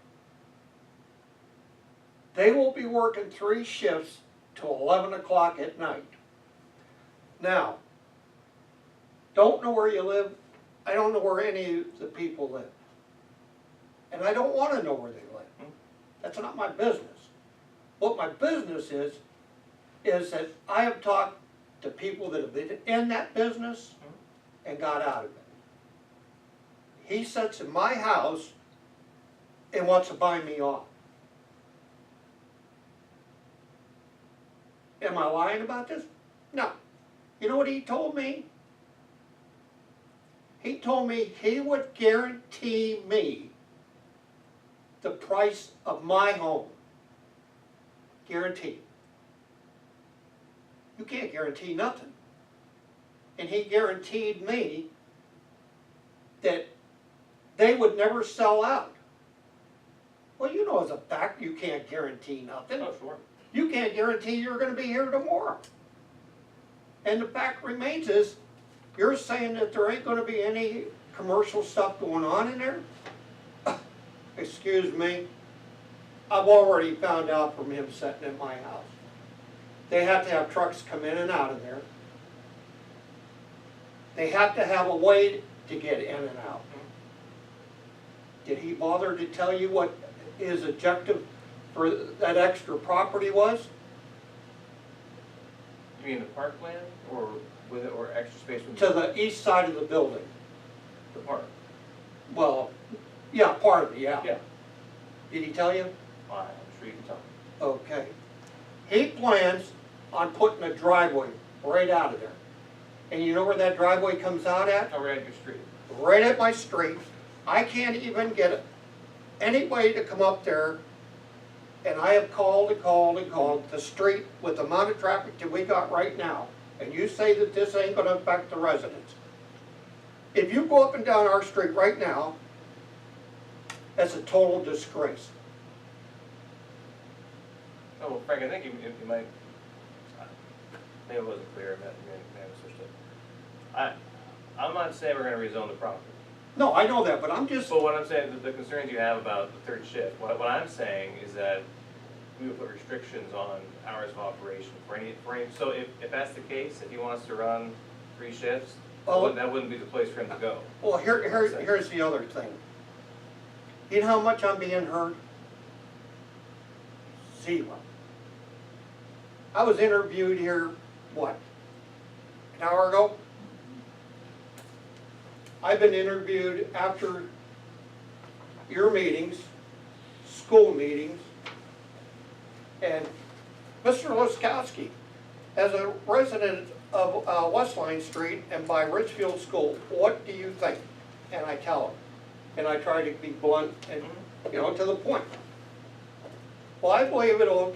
They will be working 3 shifts till 11 o'clock at night. Now, don't know where you live. I don't know where any of the people live. And I don't want to know where they live. That's not my business. What my business is that I have talked to people that have been in that business and got out of it. He sits in my house and wants to buy me off. Am I lying about this? No. You know what he told me? He told me he would guarantee me the price of my home. Guaranteed. You can't guarantee nothing. And he guaranteed me that they would never sell out. Well, you know as a fact you can't guarantee nothing. Oh, sure. You can't guarantee you're going to be here tomorrow. And the fact remains is, you're saying that there ain't going to be any commercial stuff going on in there? Excuse me. I've already found out from him sitting in my house. They have to have trucks come in and out of there. They have to have a way to get in and out. Did he bother to tell you what his objective for that extra property was? You mean the parkland, or with it, or extra space with To the east side of the building. the park? Well, yeah, part of it, yeah. Yeah. Did he tell you? I'm sure you can tell. Okay. He plans on putting a driveway right out of there. And you know where that driveway comes out at? Oh, right at your street. Right at my street. I can't even get anybody to come up there. And I have called and called and called the street with the amount of traffic that we got right now. And you say that this ain't gonna affect the residents. If you go up and down our street right now, that's a total disgrace. Oh, well, Frank, I think you might, maybe it wasn't clear, maybe I misunderstood. I'm not saying we're gonna rezone the property. No, I know that, but I'm just, But what I'm saying, the concerns you have about the third shift, what I'm saying is that we would put restrictions on hours of operation for any, so if that's the case, if he wants to run 3 shifts, that wouldn't be the place for him to go. well, here's the other thing. You know how much I'm being heard? 0. I was interviewed here, what, an hour ago? I've been interviewed after your meetings, school meetings, and Mr. Osiecki, as a resident of West Line Street and by Richfield School, what do you think? And I tell him, and I try to be blunt and, you know, to the point. Well, I believe it'll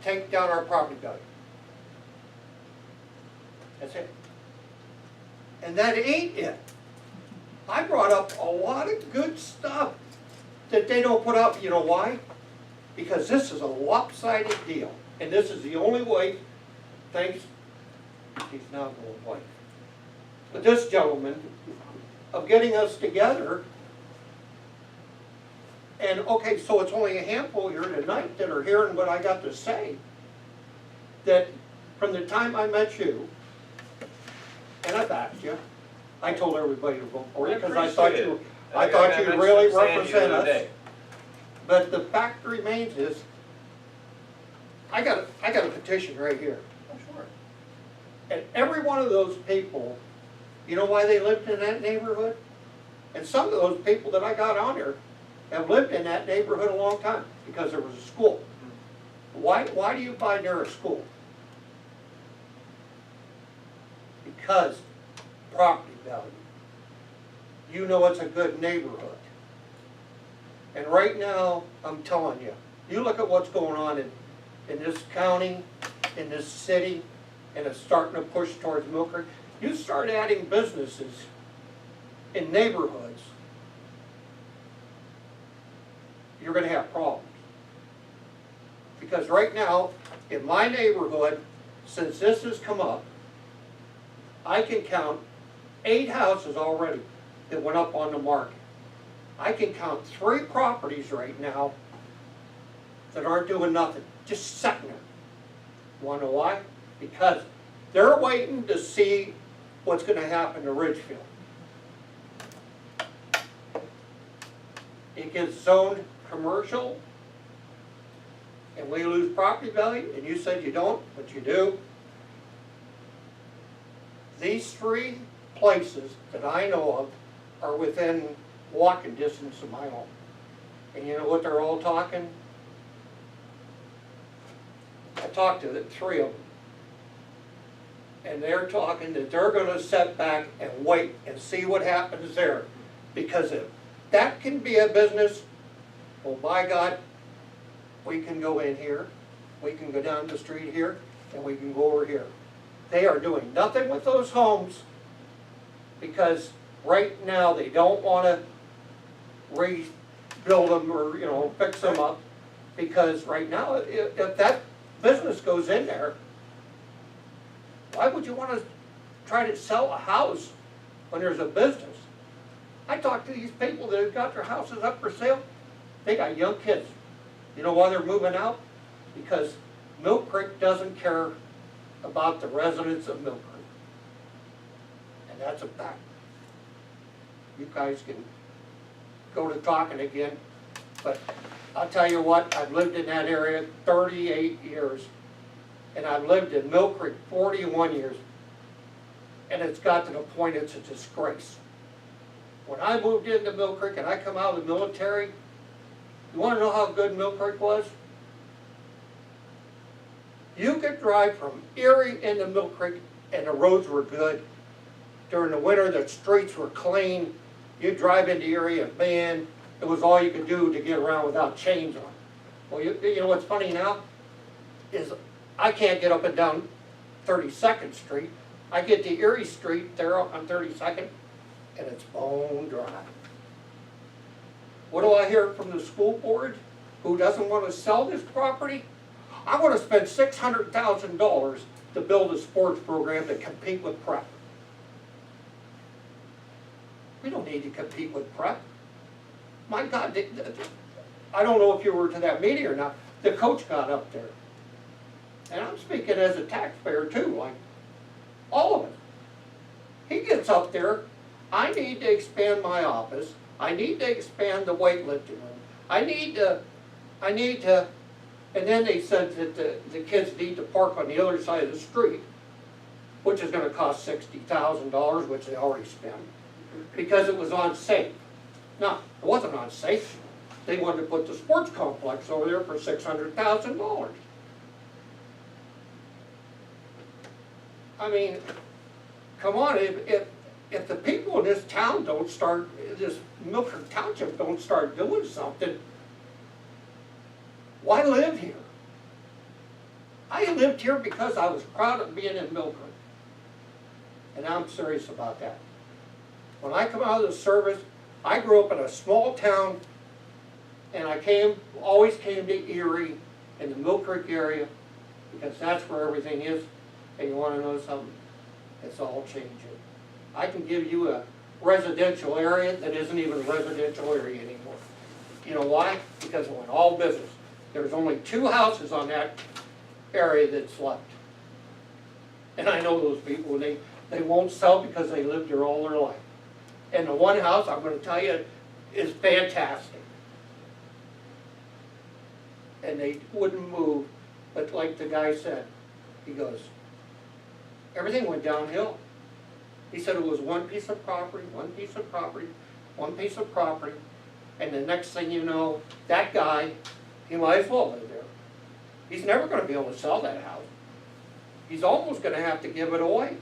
take down our property value. That's it. And that ain't it. I brought up a lot of good stuff that they don't put up. You know why? Because this is a lopsided deal. And this is the only way, thanks, he's not going to play. But this gentleman, of getting us together, and okay, so it's only a handful here tonight that are hearing what I got to say, that from the time I met you, and I backed you, I told everybody to vote for you because I thought you really represent us. But the fact remains is, I got a petition right here. Oh, sure. And every one of those people, you know why they lived in that neighborhood? And some of those people that I got on here have lived in that neighborhood a long time because there was a school. Why do you buy near a school? Because property value. You know it's a good neighborhood. And right now, I'm telling you, you look at what's going on in this county, in this city, and it's starting to push towards Millcreek. You start adding businesses in neighborhoods, you're going to have problems. Because right now, in my neighborhood, since this has come up, I can count 8 houses already that went up on the market. I can count 3 properties right now that aren't doing nothing, just sitting there. Want to know why? Because they're waiting to see what's going to happen to Ridgefield. It gets zoned commercial, and we lose property value, and you said you don't, but you do. These 3 places that I know of are within walking distance of my home. And you know what they're all talking? I talked to the 3 of them. And they're talking that they're gonna sit back and wait and see what happens there. Because if that can be a business, well, by God, we can go in here, we can go down the street here, and we can go over here. They are doing nothing with those homes because right now they don't want to rebuild them or, you know, fix them up. Because right now, if that business goes in there, why would you want to try to sell a house when there's a business? I talked to these people that have got their houses up for sale. They got young kids. You know why they're moving out? Because Millcreek doesn't care about the residents of Millcreek. And that's a fact. You guys can go to talking again, but I'll tell you what, I've lived in that area 38 years, and I've lived in Millcreek 41 years, and it's got to the point it's a disgrace. When I moved into Millcreek and I come out of the military, you want to know how good Millcreek was? You could drive from Erie into Millcreek and the roads were good. During the winter, the streets were clean. You'd drive into Erie and man, it was all you could do to get around without chains on. Well, you know what's funny now? Is I can't get up and down 32nd Street. I get to Erie Street there on 32nd and it's bone dry. What do I hear from the school board who doesn't want to sell this property? I want to spend $600,000 to build a sports program to compete with prep. We don't need to compete with prep. My God, I don't know if you were to that meeting or not, the coach got up there. And I'm speaking as a taxpayer too, like all of us. He gets up there, I need to expand my office, I need to expand the weightlifting room, I need to, and then they said that the kids need to park on the other side of the street, which is gonna cost $60,000, which they already spent, because it was unsafe. No, it wasn't unsafe. They wanted to put the sports complex over there for $600,000. I mean, come on, if the people in this town don't start, this Millcreek Township don't start doing something, why live here? I lived here because I was proud of being in Millcreek. And I'm serious about that. When I come out of the service, I grew up in a small town, and I always came to Erie in the Millcreek area, because that's where everything is. And you want to know something? It's all changing. I can give you a residential area that isn't even a residential area anymore. You know why? Because it went all business. There's only 2 houses on that area that's left. And I know those people, they won't sell because they lived there all their life. And the one house, I'm going to tell you, is fantastic. And they wouldn't move, but like the guy said, he goes, everything went downhill. He said it was one piece of property, one piece of property, one piece of property, and the next thing you know, that guy, he might as well live there. He's never going to be able to sell that house. He's almost going to have to give it away.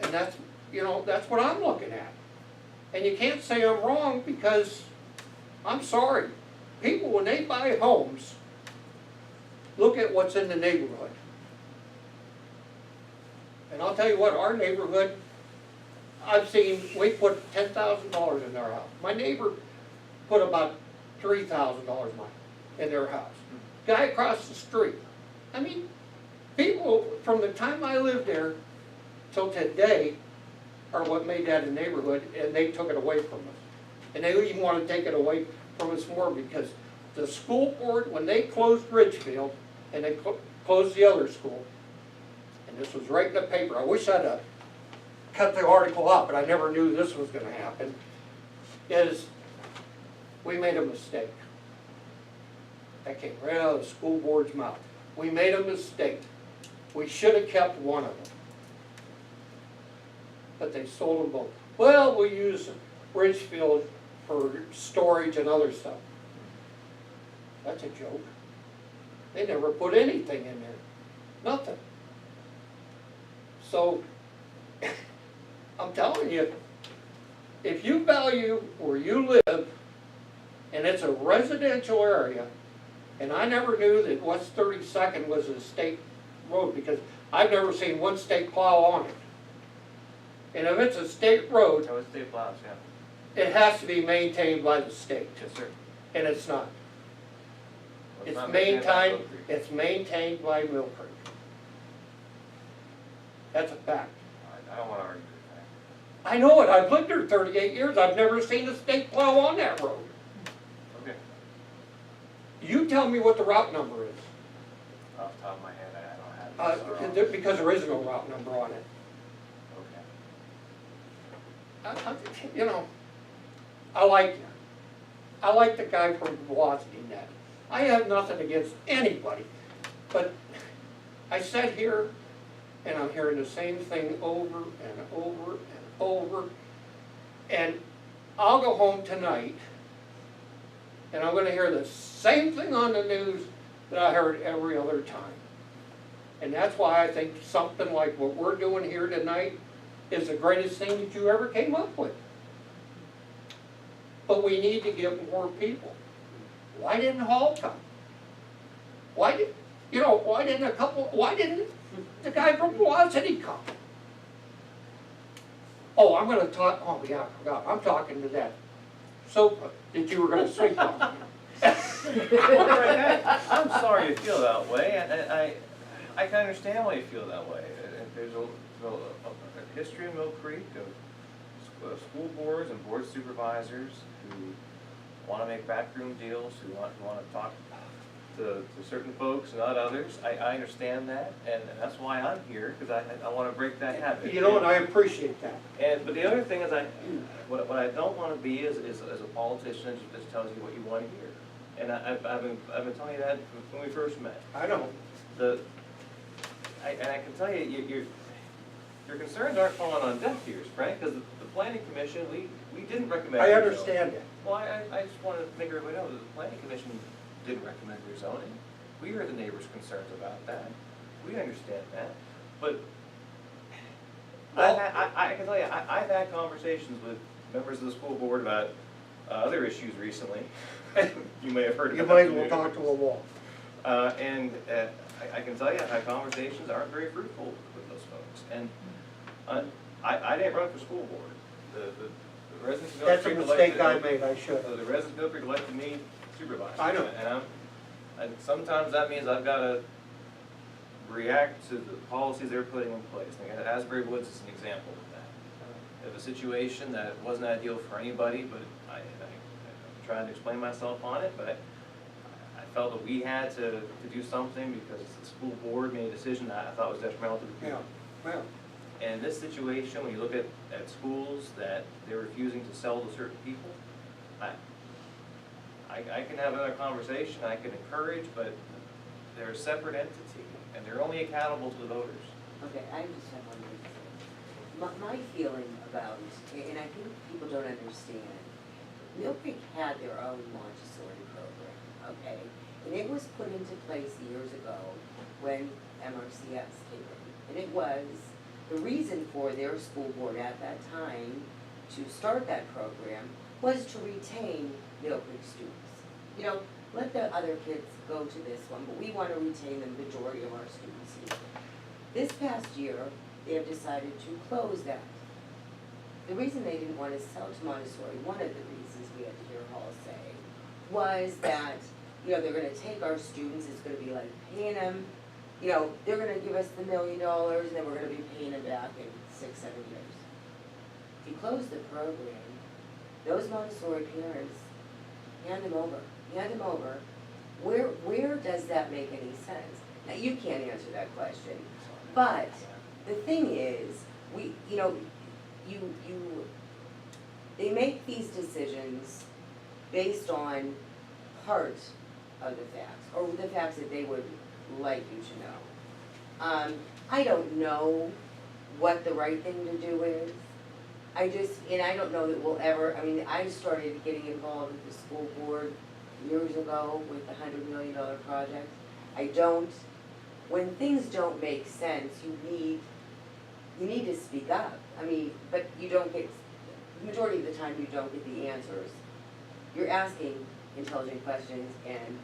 And that's, you know, that's what I'm looking at. And you can't say I'm wrong because, I'm sorry, people when they buy homes, look at what's in the neighborhood. And I'll tell you what, our neighborhood, I've seen, we put $10,000 in their house. My neighbor put about $3,000 in their house. Guy across the street. I mean, people from the time I lived there till today are what made that a neighborhood, and they took it away from us. And they even want to take it away from us more because the school board, when they closed Ridgefield, and they closed the other school, and this was right in the paper. I wish I'd have cut the article out, but I never knew this was going to happen, is we made a mistake. That came right out of the school board's mouth. We made a mistake. We should have kept one of them. But they sold them both. Well, we use Ridgefield for storage and other stuff. That's a joke. They never put anything in there. Nothing. So, I'm telling you, if you value where you live, and it's a residential area, and I never knew that West 32nd was a state road because I've never seen one state plow on it. And if it's a state road, That was state plows, yeah. it has to be maintained by the state, Yes, sir. and it's not. Well, It's not maintained by maintained, Millcreek. it's maintained by Millcreek. That's a fact. I don't want to argue with that. I know it, I've lived there 38 years, I've never seen a state plow on that road. Okay. You tell me what the route number is, Off the top of my head, I don't have it. because there is no route number on it. Okay. You know, I like you. I like the guy from Velocity Net. I have nothing against anybody, but I sat here and I'm hearing the same thing over and over and over. And I'll go home tonight and I'm gonna hear the same thing on the news that I heard every other time. And that's why I think something like what we're doing here tonight is the greatest thing that you ever came up with. But we need to get more people. Why didn't Hall come? Why didn't the guy from Velocity come? Oh, I'm gonna talk, oh yeah, I forgot, I'm talking to that sofa that you were gonna sleep on. I'm sorry you feel that way, I can understand why you feel that way. There's a history in Millcreek of school boards and board supervisors who want to make backroom deals, who want to talk to certain folks, not others. I understand that, and that's why I'm here, because I want to break that habit. You know, and I appreciate that. But the other thing is, what I don't want to be is a politician that just tells you what you want to hear. And I've been telling you that when we first met. I know. And I can tell you, your concerns aren't falling on deaf ears, Frank, because the planning commission, we didn't recommend. I understand that. Well, I just want to make everybody know that the planning commission didn't recommend rezoning. We heard the neighbors' concerns about that. We understand that. But Well, I can tell you, I've had conversations with members of the school board about other issues recently. You may have heard You about might that as well too. talk to a wall. I can tell you, I've had conversations aren't very fruitful with those folks. And I didn't run for school board. The residents of That's a Millcreek mistake I elected, made, I should the have. residents of Millcreek elected me supervisor. I know. And sometimes that means I've got to react to the policies they're putting in place. Like Asbury Woods is an example of that. Of a situation that wasn't ideal for anybody, but I'm trying to explain myself on it, but I felt that we had to do something because the school board made a decision that I thought was detrimental to the Yeah, community. well, And in this situation, when you look at schools that they're refusing to sell to certain people, I can have another conversation, I can encourage, but they're a separate entity, and they're only accountable to the voters. Okay, I just have one thing to say. My feeling about, and I think people don't understand, Millcreek had their own Montessori program, okay? And it was put into place years ago when MRCS came in. And it was, the reason for their school board at that time to start that program was to retain Millcreek students. You know, let the other kids go to this one, but we want to retain the majority of our students here. This past year, they have decided to close that. The reason they didn't want to sell to Montessori, one of the reasons we had to hear Hall say, was that, you know, they're gonna take our students, it's gonna be like paying them, you know, they're gonna give us the $1 million, and then we're gonna be paying them back in 6, 7 years. If you close the program, those Montessori parents, hand them over. Where does that make any sense? Now, you can't answer that question, but the thing is, they make these decisions based on part of the facts, or the facts that they would like you to know. I don't know what the right thing to do is. I don't know that we'll ever, I started getting involved with the school board years ago with the $100 million project. When things don't make sense, you need to speak up. But you don't get, the majority of the time you don't get the answers. You're asking intelligent questions and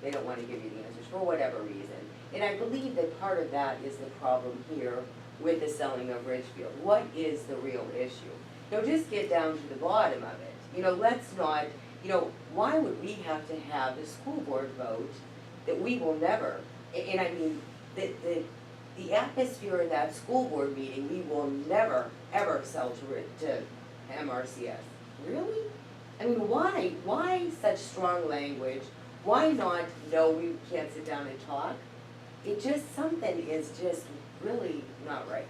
they don't want to give you the answers for whatever reason. And I believe that part of that is the problem here with the selling of Ridgefield. What is the real issue? Just get down to the bottom of it. Let's not, why would we have to have the school board vote that we will never, the atmosphere in that school board meeting, we will never, ever sell to MRCS. Really? Why such strong language Why not, no, we can't sit down and talk? It just, something is just really not right,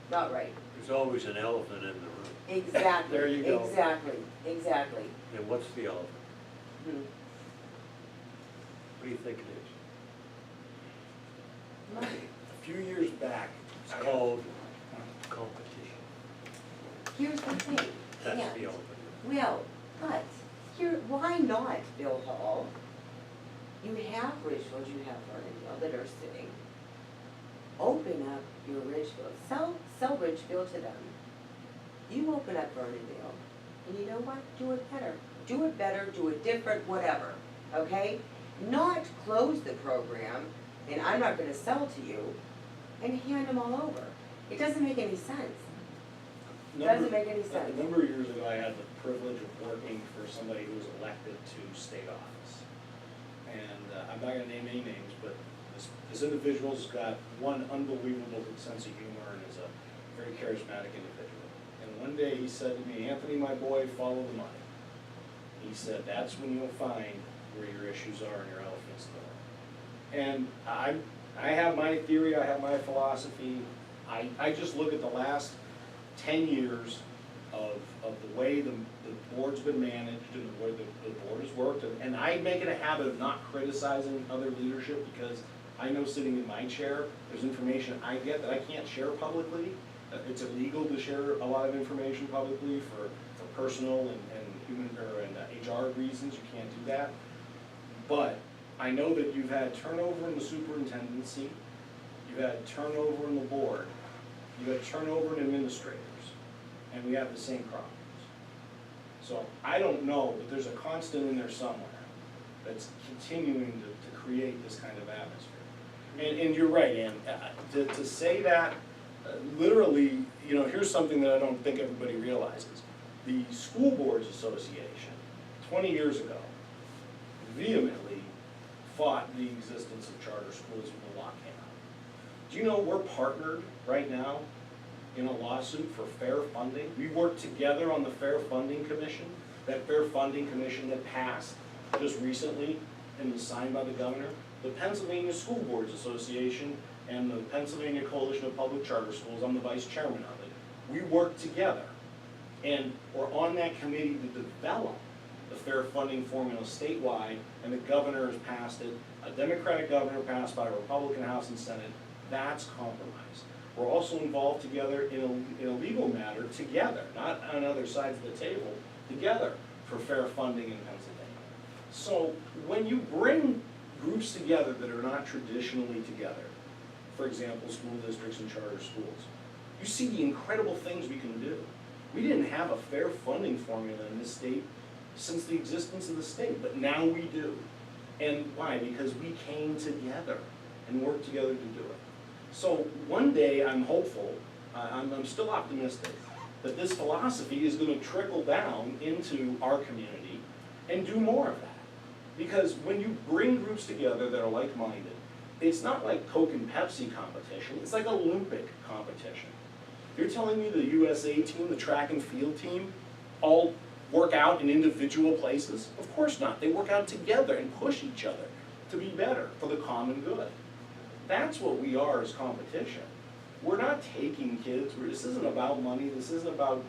not right. There's always an elephant in the room. Exactly, There you go. exactly, exactly. And what's the elephant? Hmm. What do you think it is? A few years back, It's called competition. Here's the thing, That's yeah, the elephant. well, but, here, why not, Bill Hall? You have Ridgefield, you have Vernondale that are sitting. Open up your Ridgefield, sell Ridgefield to them. You open up Vernondale, and you know what, do it better. Do it better, do it different, whatever, okay? Not close the program, and I'm not gonna sell to you, and hand them all over. It doesn't make any sense. Doesn't make any sense. A number of years ago, I had the privilege of working for somebody who was elected to state office. And I'm not gonna name any names, but this individual's got one unbelievable sense of humor and is a very charismatic individual. And one day he said to me, "Anthony, my boy, follow the money." He said, "That's when you'll find where your issues are and your elephants in the room." And I have my theory, I have my philosophy. I just look at the last 10 years of the way the board's been managed and the way the board has worked. And I make it a habit of not criticizing other leadership because I know sitting in my chair, there's information I get that I can't share publicly. It's illegal to share a lot of information publicly for personal and human and HR reasons. You can't do that. But I know that you've had turnover in the superintendency, you've had turnover in the board, you've had turnover in administrators, and we have the same problems. So I don't know, but there's a constant in there somewhere that's continuing to create this kind of atmosphere. And you're right, Ann, to say that, literally, you know, here's something that I don't think everybody realizes. The School Boards Association, 20 years ago, vehemently fought the existence of charter schools when the law came out. Do you know we're partnered right now in a lawsuit for fair funding? We worked together on the Fair Funding Commission, that Fair Funding Commission that passed just recently and was signed by the governor. The Pennsylvania School Boards Association and the Pennsylvania Coalition of Public Charter Schools, I'm the vice chairman of it, we worked together. And we're on that committee to develop the fair funding formula statewide, and the governor has passed it. A Democratic governor passed by a Republican House and Senate. That's compromise. We're also involved together in a legal matter together, not on other sides of the table, together for fair funding in Pennsylvania. So when you bring groups together that are not traditionally together, for example, school districts and charter schools, you see the incredible things we can do. We didn't have a fair funding formula in this state since the existence of the state, but now we do. And why? Because we came together and worked together to do it. So one day I'm hopeful, I'm still optimistic, that this philosophy is going to trickle down into our community and do more of that. Because when you bring groups together that are like-minded, it's not like Coke and Pepsi competition, it's like Olympic competition. You're telling me the USA team, the track and field team, all work out in individual places? Of course not. They work out together and push each other to be better for the common good. That's what we are as competition. We're not taking kids. This isn't about money. This isn't about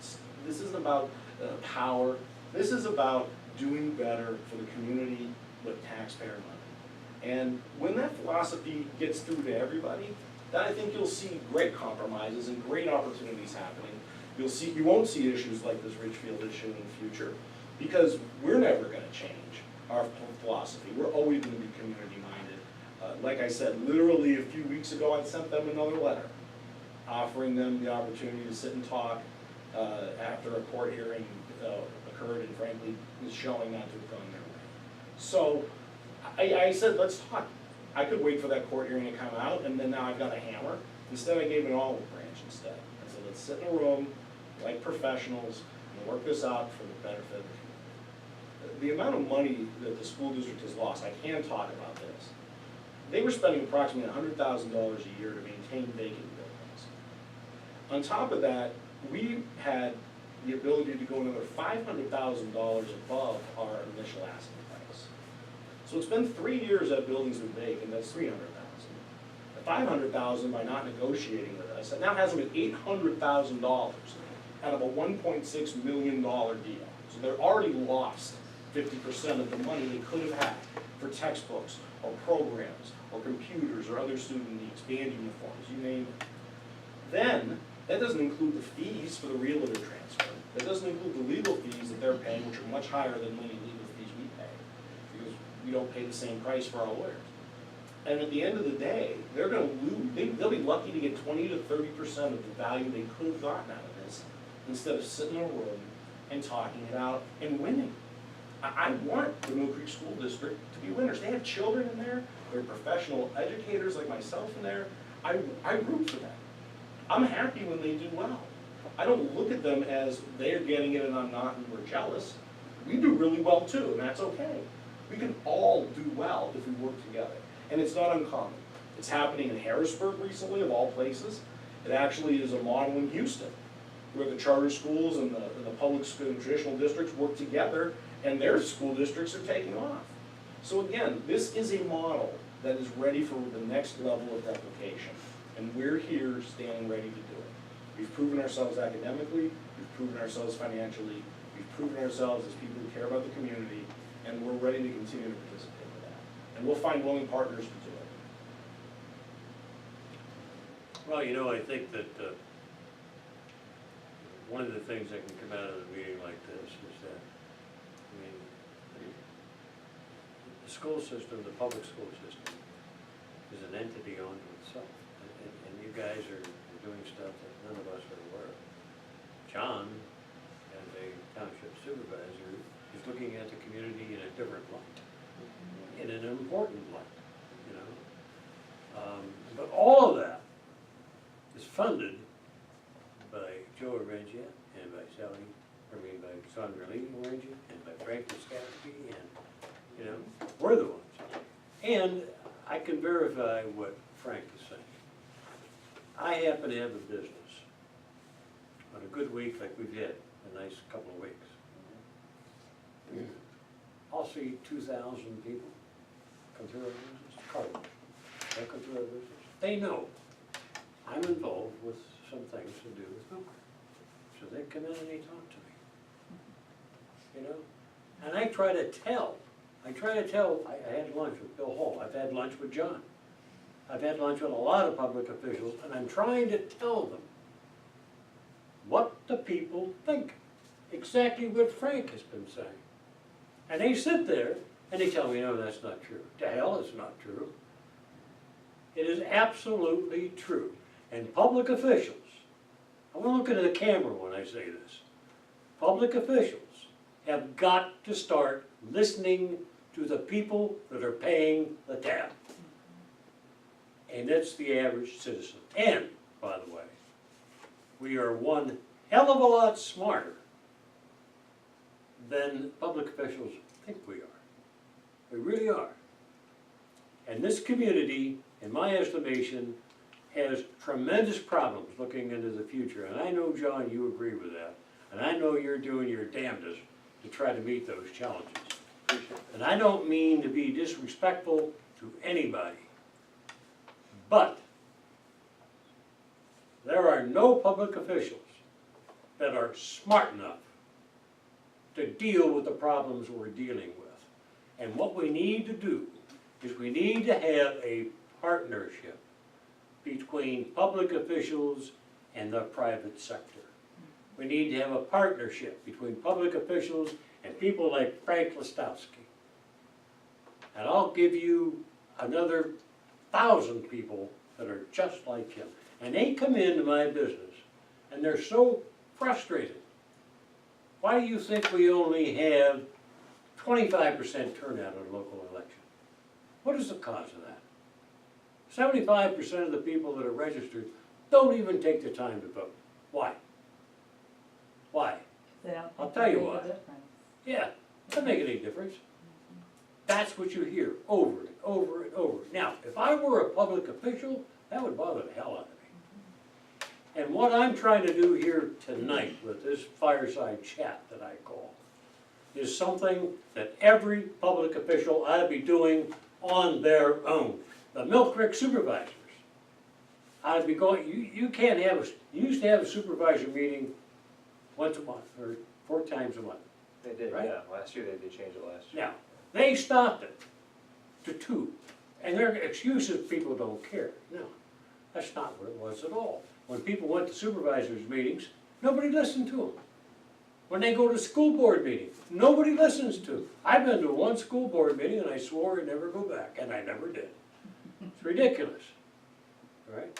power. This is about doing better for the community with taxpayer money. And when that philosophy gets through to everybody, then I think you'll see great compromises and great opportunities happening. You won't see issues like this Ridgefield issue in the future, because we're never going to change our philosophy. We're always going to be community-minded. Like I said, literally a few weeks ago, I sent them another letter offering them the opportunity to sit and talk after a court hearing occurred and frankly was showing not to have gone their way. So I said, let's talk. I could wait for that court hearing to come out, and then now I've got a hammer. Instead, I gave an olive branch instead. I said, let's sit in a room like professionals and work this out for the benefit of the community. The amount of money that the school district has lost, I can talk about this. They were spending approximately $100,000 a year to maintain vacant buildings. On top of that, we had the ability to go another $500,000 above our initial asking price. So So it's been 3 years that building's been vacant, that's 300,000. The 500,000 by not negotiating with us, that now has them at $800,000 out of a $1.6 million deal. So they're already lost 50% of the money they could have had for textbooks, or programs, or computers, or other student needs, band uniforms, you name it. Then, that doesn't include the fees for the realtor transfer. That doesn't include the legal fees that they're paying, which are much higher than many legal fees we pay, because we don't pay the same price for our lawyers. And at the end of the day, they're gonna lose, they'll be lucky to get 20 to 30% of the value they could have gotten out of this, instead of sitting in a room and talking it out and winning. I want the Millcreek School District to be winners. They have children in there, they're professional educators like myself in there. I root for them. I'm happy when they do well. I don't look at them as they're getting it and I'm not and we're jealous. We do really well too, and that's okay. We can all do well if we work together. And it's not uncommon. It's happening in Harrisburg recently, of all places. It actually is a model in Houston, where the charter schools and the public school and traditional districts work together, and their school districts are taking off. So again, this is a model that is ready for the next level of replication, and we're here standing ready to do it. We've proven ourselves academically, we've proven ourselves financially, we've proven ourselves as people who care about the community, and we're ready to continue to participate with that. And we'll find willing partners to do it. Well, you know, I think that one of the things that can come out of a meeting like this is that, I mean, the school system, the public school system, is an entity unto itself. And you guys are doing stuff that none of us are aware of. John, as a township supervisor, is looking at the community in a different light, in an important light, you know. But all of that is funded by Joe Orengia and by by Sandra Lee Orengia and by Frank Osiecki, and, you know, we're the ones. And I can verify what Frank is saying. I happen to have a business. On a good week like we've had, a nice couple of weeks, I'll see 2,000 people come through our business, car wash. They come through our business. They know I'm involved with some things to do with Millcreek. So they come in and they talk to me. You know? And I try to tell, I had lunch with Bill Hall, I've had lunch with John. I've had lunch with a lot of public officials, and I'm trying to tell them what the people think. Exactly what Frank has been saying. And they sit there and they tell me, no, that's not true. To hell, it's not true. It is absolutely true. And public officials, I want to look into the camera when I say this. Public officials have got to start listening to the people that are paying the tab. And that's the average citizen. And, by the way, we are one hell of a lot smarter than public officials think we are. We really are. And this community, in my estimation, has tremendous problems looking into the future. And I know, John, you agree with that. And I know you're doing your damnedest to try to meet those challenges. And I don't mean to be disrespectful to anybody, but there are no public officials that are smart enough to deal with the problems we're dealing with. And what we need to do is we need to have a partnership between public officials and the private sector. We need to have a partnership between public officials and people like Frank Listowski. And I'll give you another 1,000 people that are just like him. And they come into my business and they're so frustrated. Why do you think we only have 25% turnout in a local election? What is the cause of that? 75% of the people that are registered don't even take the time to vote. Why? Why? I'll tell you why. Yeah, doesn't make any difference. That's what you hear over and over and over. Now, if I were a public official, that would bother the hell out of me. And what I'm trying to do here tonight with this fireside chat that I call, is something that every public official ought to be doing on their own. The Millcreek supervisors ought to be going, you can't have you used to have a supervisor meeting once a month, or 4 times a month. They did, Right. yeah, last year they did change it last year. Now, they stopped it to 2, and their excuse is people don't care. No, that's not what it was at all. When people went to supervisors' meetings, nobody listened to them. When they go to school board meetings, nobody listens to them. I've been to 1 school board meeting and I swore I'd never go back, and I never did. It's ridiculous, right?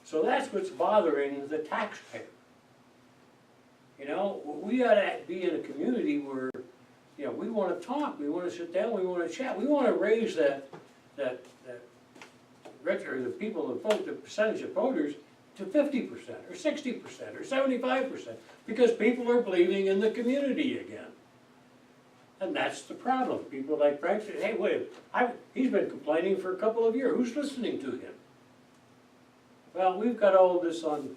So that's what's bothering the taxpayer. You know, we ought to be in a community where, you know, we want to talk, we want to sit down, we want to chat, we want to raise that or the people that vote, the percentage of voters to 50% or 60% or 75%, because people are believing in the community again. And that's the problem. People like Frank say, hey, wait, he's been complaining for a couple of years. Who's listening to him? Well, we've got all this on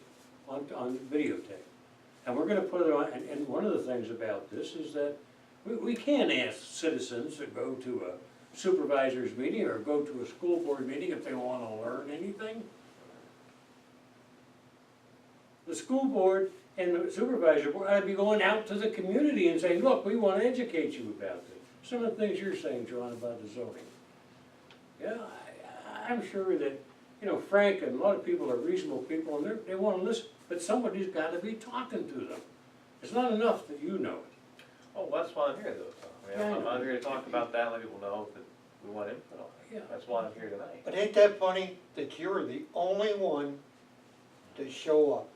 videotape. And we're gonna put it on, and one of the things about this is that we can't ask citizens to go to a supervisor's meeting or go to a school board meeting if they wanna learn anything. The school board and the supervisor board ought to be going out to the community and saying, look, we wanna educate you about this. Some of the things you're saying, John, about the zoning. Yeah, I'm sure that, you know, Frank and a lot of people are reasonable people and they wanna listen, but somebody's gotta be talking to them. It's not enough that you know it. Oh, well, that's why I'm here though, Tom. I mean, I'm here to talk about that, let people know that we want input on it. Yeah. That's why I'm here tonight. But ain't that funny that you're the only one to show up?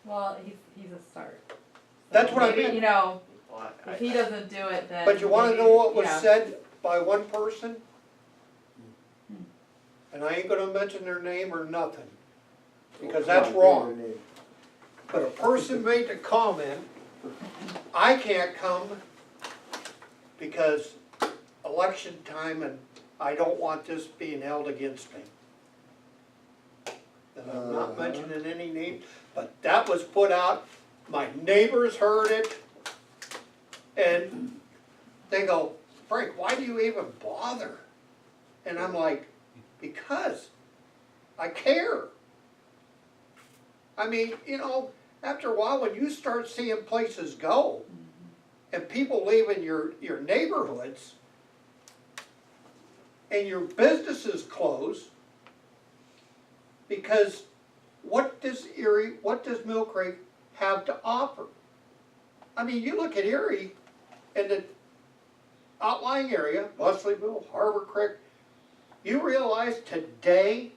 Well, he's a start. So That's what I maybe, mean. You know, Well, if he doesn't do it, then. But you wanna maybe, know what was yeah. said by one person? And I ain't gonna mention their name or nothing, because that's wrong. But a person made a comment, I can't come because election time and I don't want this being held against me. And I'm not mentioning any names, but that was put out, my neighbors heard it, and they go, Frank, why do you even bother? And I'm like, because I care. I mean, you know, after a while, when you start seeing places go, and people leaving your neighborhoods, and your businesses close, because what does Millcreek have to offer? I mean, you look at Erie, and the outlying area, Leslieville, Harbor Creek, you realize today,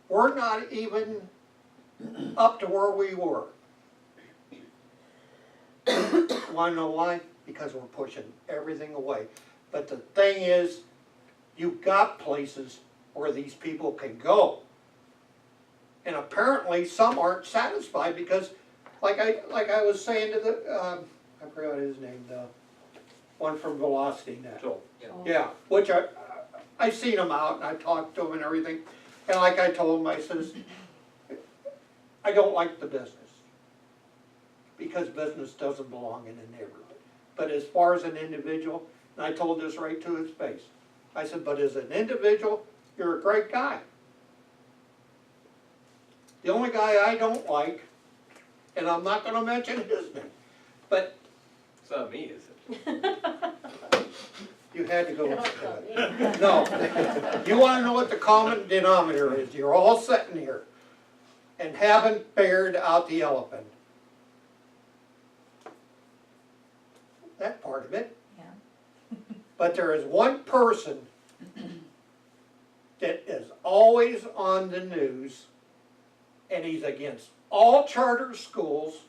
we're not even up to where we were. Wanna know why? Because we're pushing everything away. But the thing is, you've got places where these people can go. And apparently some aren't satisfied because, like I was saying to the, I forgot his name, the one from Velocity Net. Joel, yeah. Yeah, which I seen him out and I talked to him and everything. And like I told him, I says, I don't like the business. Because business doesn't belong in the neighborhood. But as far as an individual, and I told this right to his face. I said, but as an individual, you're a great guy. The only guy I don't like, and I'm not gonna mention his name, but It's not me, is it? you had to go with that. No, you wanna know what the common denominator is? You're all sitting here and haven't figured out the elephant. That part of it. Yeah. But there is one person that is always on the news, and he's against all charter schools,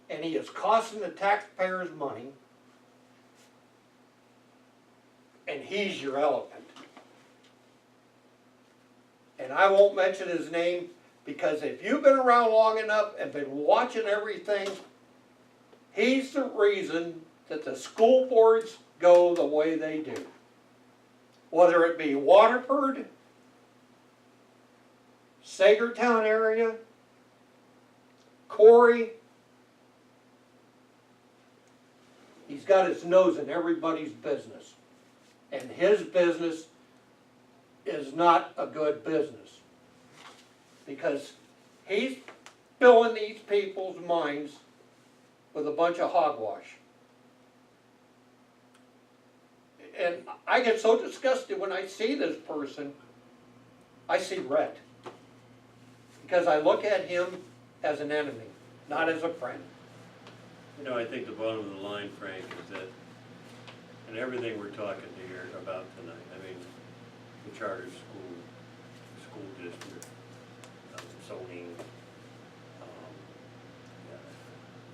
and he is costing the taxpayers money, and he's your elephant. And I won't mention his name, because if you've been around long enough and been watching everything, he's the reason that the school boards go the way they do. Whether it be Waterford, Sagertown area, Corey, got his nose in everybody's business. And his business is not a good business. Because he's filling these people's minds with a bunch of hogwash. And I get so disgusted when I see this person, I see red. Because I look at him as an enemy, not as a friend. You know, I think the bottom of the line, Frank, is that, and everything we're talking here about tonight, I mean, the charter school district, zoning,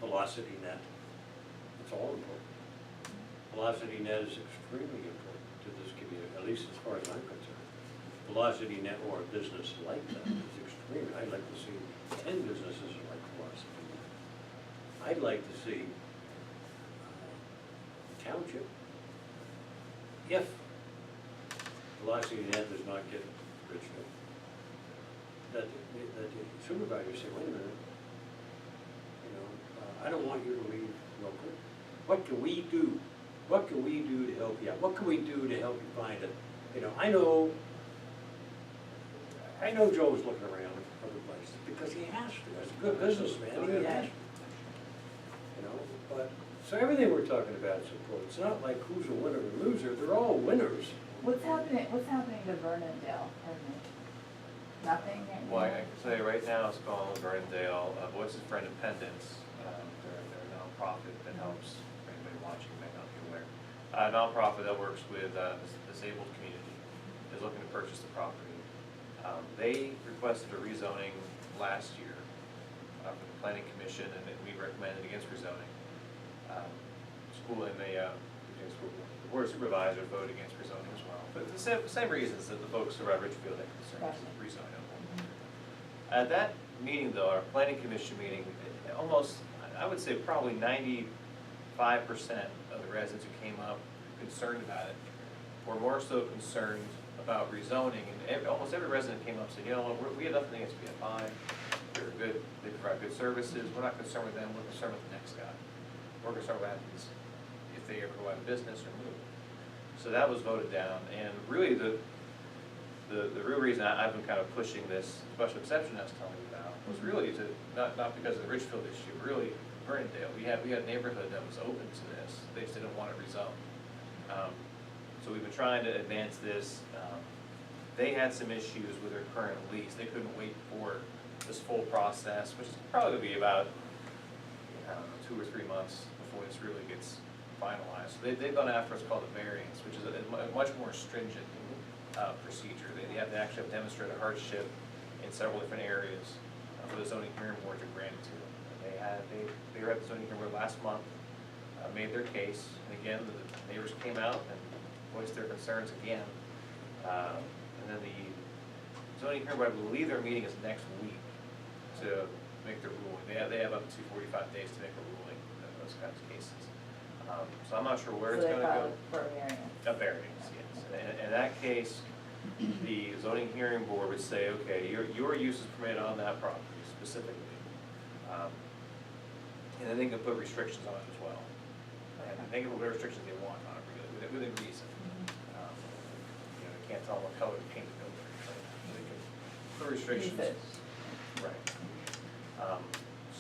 velocity net, it's all important. Velocity net is extremely important to this community, at least as far as I'm concerned. Velocity net or a business like that is extremely, I'd like to see 10 businesses like Velocity net. I'd like to see township, if Velocity net does not get Richmond, that the supervisors say, wait a minute, you know, I don't want you to leave Millcreek. What can we do? What can we do to help you out? What can we do to help you find it? You know, I know Joe's looking around other places because he has to. As a good businessman, he has to. You know, but, so everything we're talking about is important. It's not like who's a winner or loser. They're all winners. What's happening to Vernondale? Pardon me. Nothing? Well, I can say right now it's going with Vernon-Dale, Voices for Independence. They're a nonprofit that helps, for anybody watching may not be aware. A nonprofit that works with the disabled community is looking to purchase the property. They requested a rezoning last year from the planning commission, and then we recommended against rezoning. School and the board of supervisors voted against rezoning as well. But the same reasons that the folks around Richfield had concerns with rezoning. At that meeting though, our planning commission meeting, almost, I would say probably 95% of the residents who came up concerned about it were more so concerned about rezoning. And almost every resident came up and said, you know, we have nothing against BFI. They're good, they provide good services. We're not concerned with them, we're concerned with the next guy. We're concerned with what happens if they ever go out of business or move. So that was voted down, and really the real reason I've been kind of pushing this special exception I was telling you about was really to, not because of the Richfield issue, really Vernon-Dale. We had a neighborhood that was open to this, they just didn't want to rezone. So we've been trying to advance this. They had some issues with their current lease. They couldn't wait for this full process, which is probably going to be about, I don't know, 2 or 3 months before this really gets finalized. So they've gone after what's called a variance, which is a much more stringent procedure. They have to actually demonstrate a hardship in several different areas for the zoning hearing board to grant it to them. And they were at the zoning hearing board last month, made their case, and again, the neighbors came out and voiced their concerns again. And then the zoning hearing board, I believe their meeting is next week to make their ruling. They have up to 45 days to make a ruling in those kinds of cases. So I'm not sure where it's going to go. For a variance. A variance, yes. And in that case, the zoning hearing board would say, okay, your use is permitted on that property specifically. And then they can put restrictions on it as well. And they can put whatever restrictions they want on it within reason. You know, they can't tell them what color to paint the building. So they can put restrictions. Right.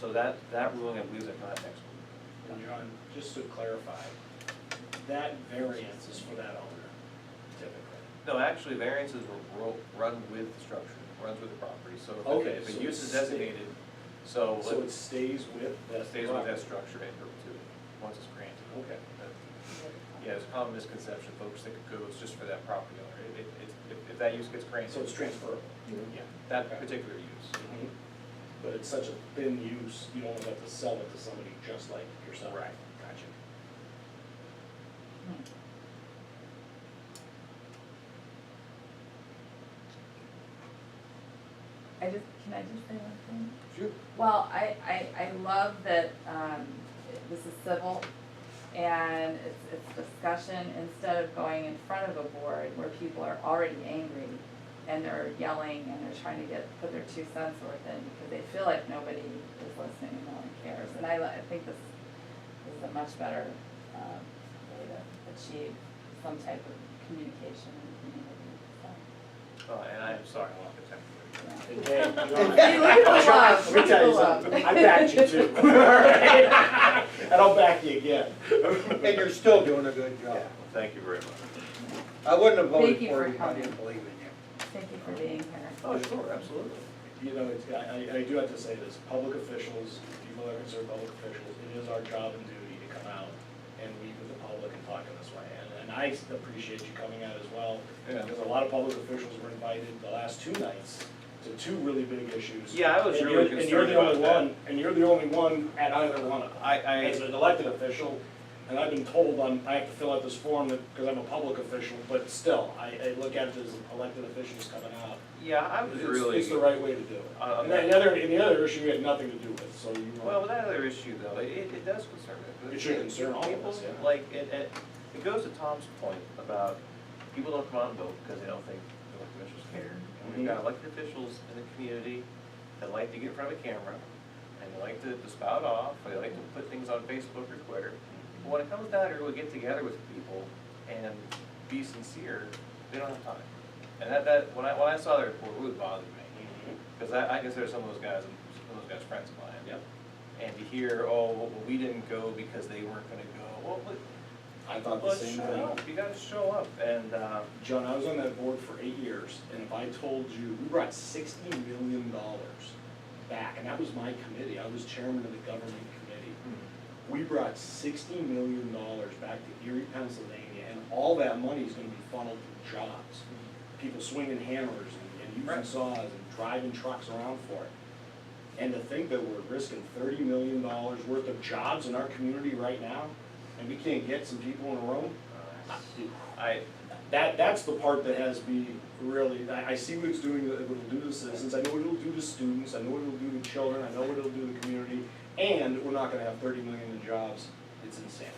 So that ruling, I believe, is coming out next week. And John, just to clarify, that variance is for that owner typically. No, actually, variances will run with the structure, runs with the property. So Okay, if a so use it is designated, so it stays with that. it stays with that structure in perpetuity, once it's granted. Okay. Yeah, there's a common misconception, folks think it goes just for that property owner. If that use gets granted. So it's transferable. Yeah, that Okay. particular use. But it's such a thin use, you don't have to sell it to somebody just like yourself. Right. Gotcha. Can I just say one thing? Sure. Well, I love that, this is civil and it's discussion instead of going in front of a board where people are already angry and they're yelling and they're trying to put their 2 cents worth in because they feel like nobody is listening and no one cares. And I think this is a much better way to achieve some type of communication in the community, so. Oh, and I'm sorry, I'm not protecting you. And hey, you know, Hey, look at the love, let me look tell at you the love. something, I backed you too. Alright? And I'll back you again. And you're still doing a good job. Yeah. Thank you very much. I wouldn't have voted Thank you for for you if I coming. didn't believe in you. Thank you for being here. Oh, sure, absolutely. You know, it's, I do have to say this, public officials, people that are considered public officials, it is our job and duty to come out and meet with the public and talk in this way. And I appreciate you coming out as well, Yeah. because a lot of public officials were invited the last 2 nights to 2 really big issues. Yeah, I was And really you're- concerned And you're the only about that. one, and you're the only one at either one of them. I, As an elected official, and I've been told I have to fill out this form because I'm a public official, but still, I look at it as elected officials coming out. yeah, I was It's- really. It's the right way to do it. Uh, And the other issue you had nothing to do with, so you. Well, with that other issue though, it does concern me. It should concern all of People, us, yeah. like, it goes to Tom's point about people don't come out and vote because they don't think the elected officials care. And we've got elected officials in the community that like to get in front of a camera, and they like to spout off, they like to put things on Facebook or Twitter. But when it comes down to really get together with people and be sincere, they don't have time. And when I saw that report, it really bothered me, because I consider some of those guys friends of mine. Yep. And to hear, oh, well, we didn't go because they weren't gonna go, well, I thought the well, same show thing. up, you gotta show up, and, John, I was on that board for 8 years, and if I told you, we brought $60 million back, and that was my committee, I was chairman of the government committee. We brought $60 million back to Erie, Pennsylvania, and all that money is gonna be funneled to jobs. People swinging hammers and using Right. saws and driving trucks around for it. And to think that we're risking $30 million worth of jobs in our community right now, and we can't get some people in a room? That's the part that has me really, I see what it's doing, what it'll do to citizens, I know what it'll do to students, I know what it'll do to children, I know what it'll do to the community, and we're not gonna have 30 million in jobs, it's insanity.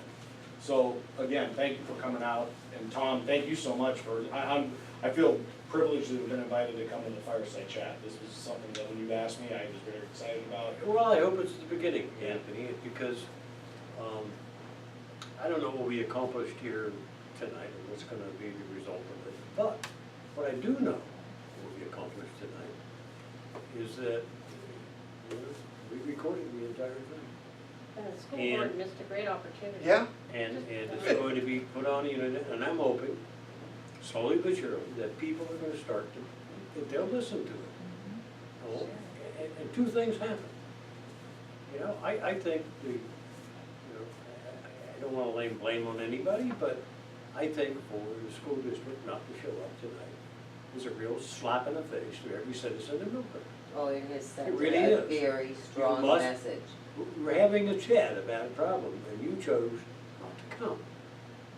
So, again, thank you for coming out, and Tom, thank you so much for, I feel privileged to have been invited to come to the Fireside Chat. This was something that when you asked me, I was very excited about. Well, I hope it's the beginning, Anthony, because I don't know what we accomplished here tonight or what's gonna be the result of it. But what I do know what we accomplished tonight is that we recorded the entire thing. And the school And- board missed a great opportunity. Yeah? And it's going to be put on the internet, and I'm hoping, slowly but surely, that people are gonna start to, that they'll listen to it. Oh, and 2 things happen. You know, I think I don't wanna lay blame on anybody, but I think for the school district not to show up tonight is a real slap in the face to every citizen in Millcreek. Oh, it has sent It really a is. very strong must- message. We're having a chat about a problem, and you chose not to come.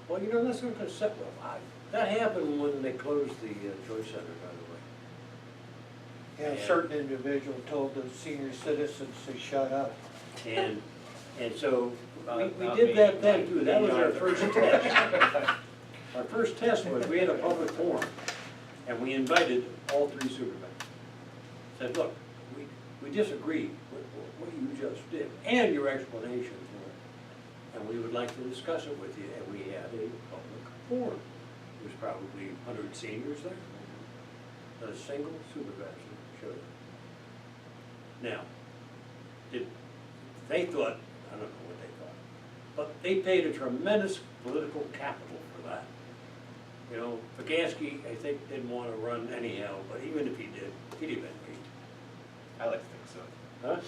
Well, you know, that's not gonna sit well. That happened when they closed the Joyce Center, by the way. And a certain individual told the senior citizens to shut up. And so, we Not did me. that then too, that was our first test. Our first test was, we had a public forum, and we invited all 3 supervisors. Said, look, we disagree with what you just did, and your explanation for it. And we would like to discuss it with you, and we had a public forum. There's probably 100 seniors there. Not a single supervisor showed up. Now, they thought, I don't know what they thought, but they paid a tremendous political capital for that. You know, Vacationing, I think, didn't want to run anyhow, but even if he did, he'd have been beat. I like to think so. Huh?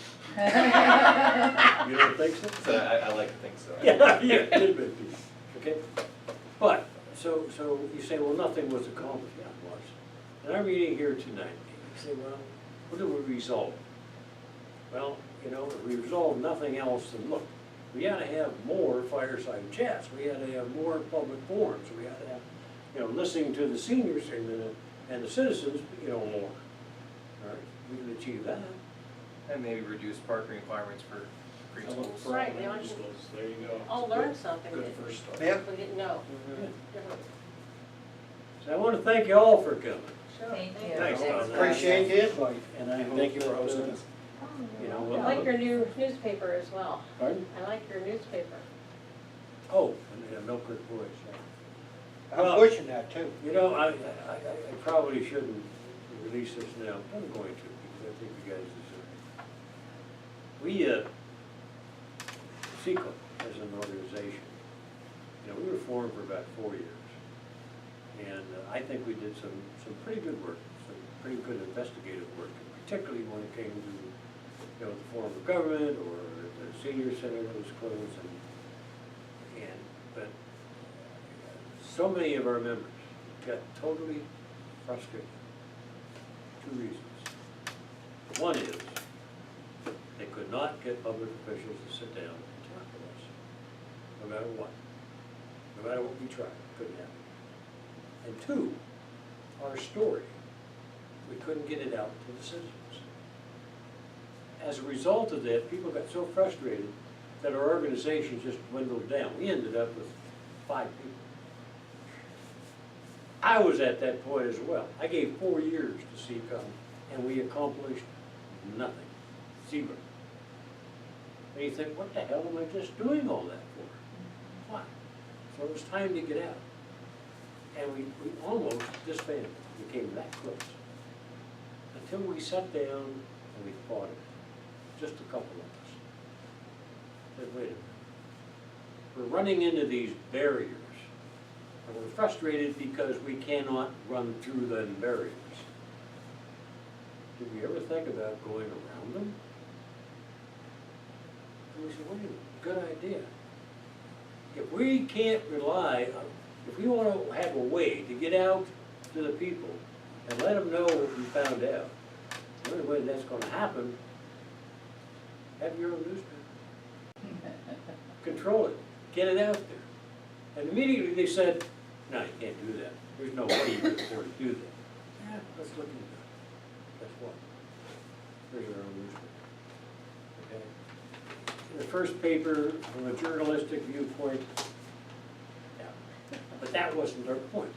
You don't think so? So I like to think so. Yeah, yeah, it'd have been beat, okay? But, so you say, well, nothing was accomplished, yeah, it was. And I'm reading here tonight, you say, well, what did we resolve? Well, you know, we resolved nothing else than, look, we had to have more fireside chats, we had to have more public forums, we had to have, you know, listening to the seniors and the citizens, you know, more. All right, we can achieve that. And maybe reduce parking requirements for preschools. For Right, elementary yeah. schools, there you go. I'll learn something Good that first start. Yeah. we didn't know. So I want to thank you all for coming. Sure. Thank you. Thanks, Tom. Appreciate the invite. And I hope Thank you for that, hosting us. You know, I we'll- like your new newspaper as well. Pardon? I like your newspaper. Oh, and Millcreek Boys, yeah. I'm pushing that too. You know, I probably shouldn't release this now, but I'm going to, because I think you guys deserve it. We, CECO as an organization, you know, we were formed for about 4 years. And I think we did some pretty good work, some pretty good investigative work, particularly when it came to, you know, the form of government or the senior center that was closed but so many of our members got totally frustrated. 2 reasons. One is they could not get public officials to sit down and talk to us, no matter what. No matter what we tried, it couldn't happen. And 2, our story, we couldn't get it out to the citizens. As a result of that, people got so frustrated that our organization just dwindled down. We ended up with 5 people. I was at that point as well. I gave 4 years to CECO, and we accomplished nothing. 0. And you think, what the hell am I just doing all that for? Why? So it was time to get out. And we almost disbanded. We came that close. Until we sat down and we fought it. Just a couple of us. Said, wait a minute. We're running into these barriers. And we're frustrated because we cannot run through them barriers. Did we ever think about going around them? And we said, wait a minute, good idea. If we can't rely on, if we want to have a way to get out to the people and let them know what we found out, the only way that's going to happen, have your own newspaper. Control it. Get it out there. And immediately they said, no, you can't do that. There's no way you can afford to do that. Yeah, let's look into it. Guess what? Here's our own newspaper. Okay? The first paper, from a journalistic viewpoint, yeah. But that wasn't our point.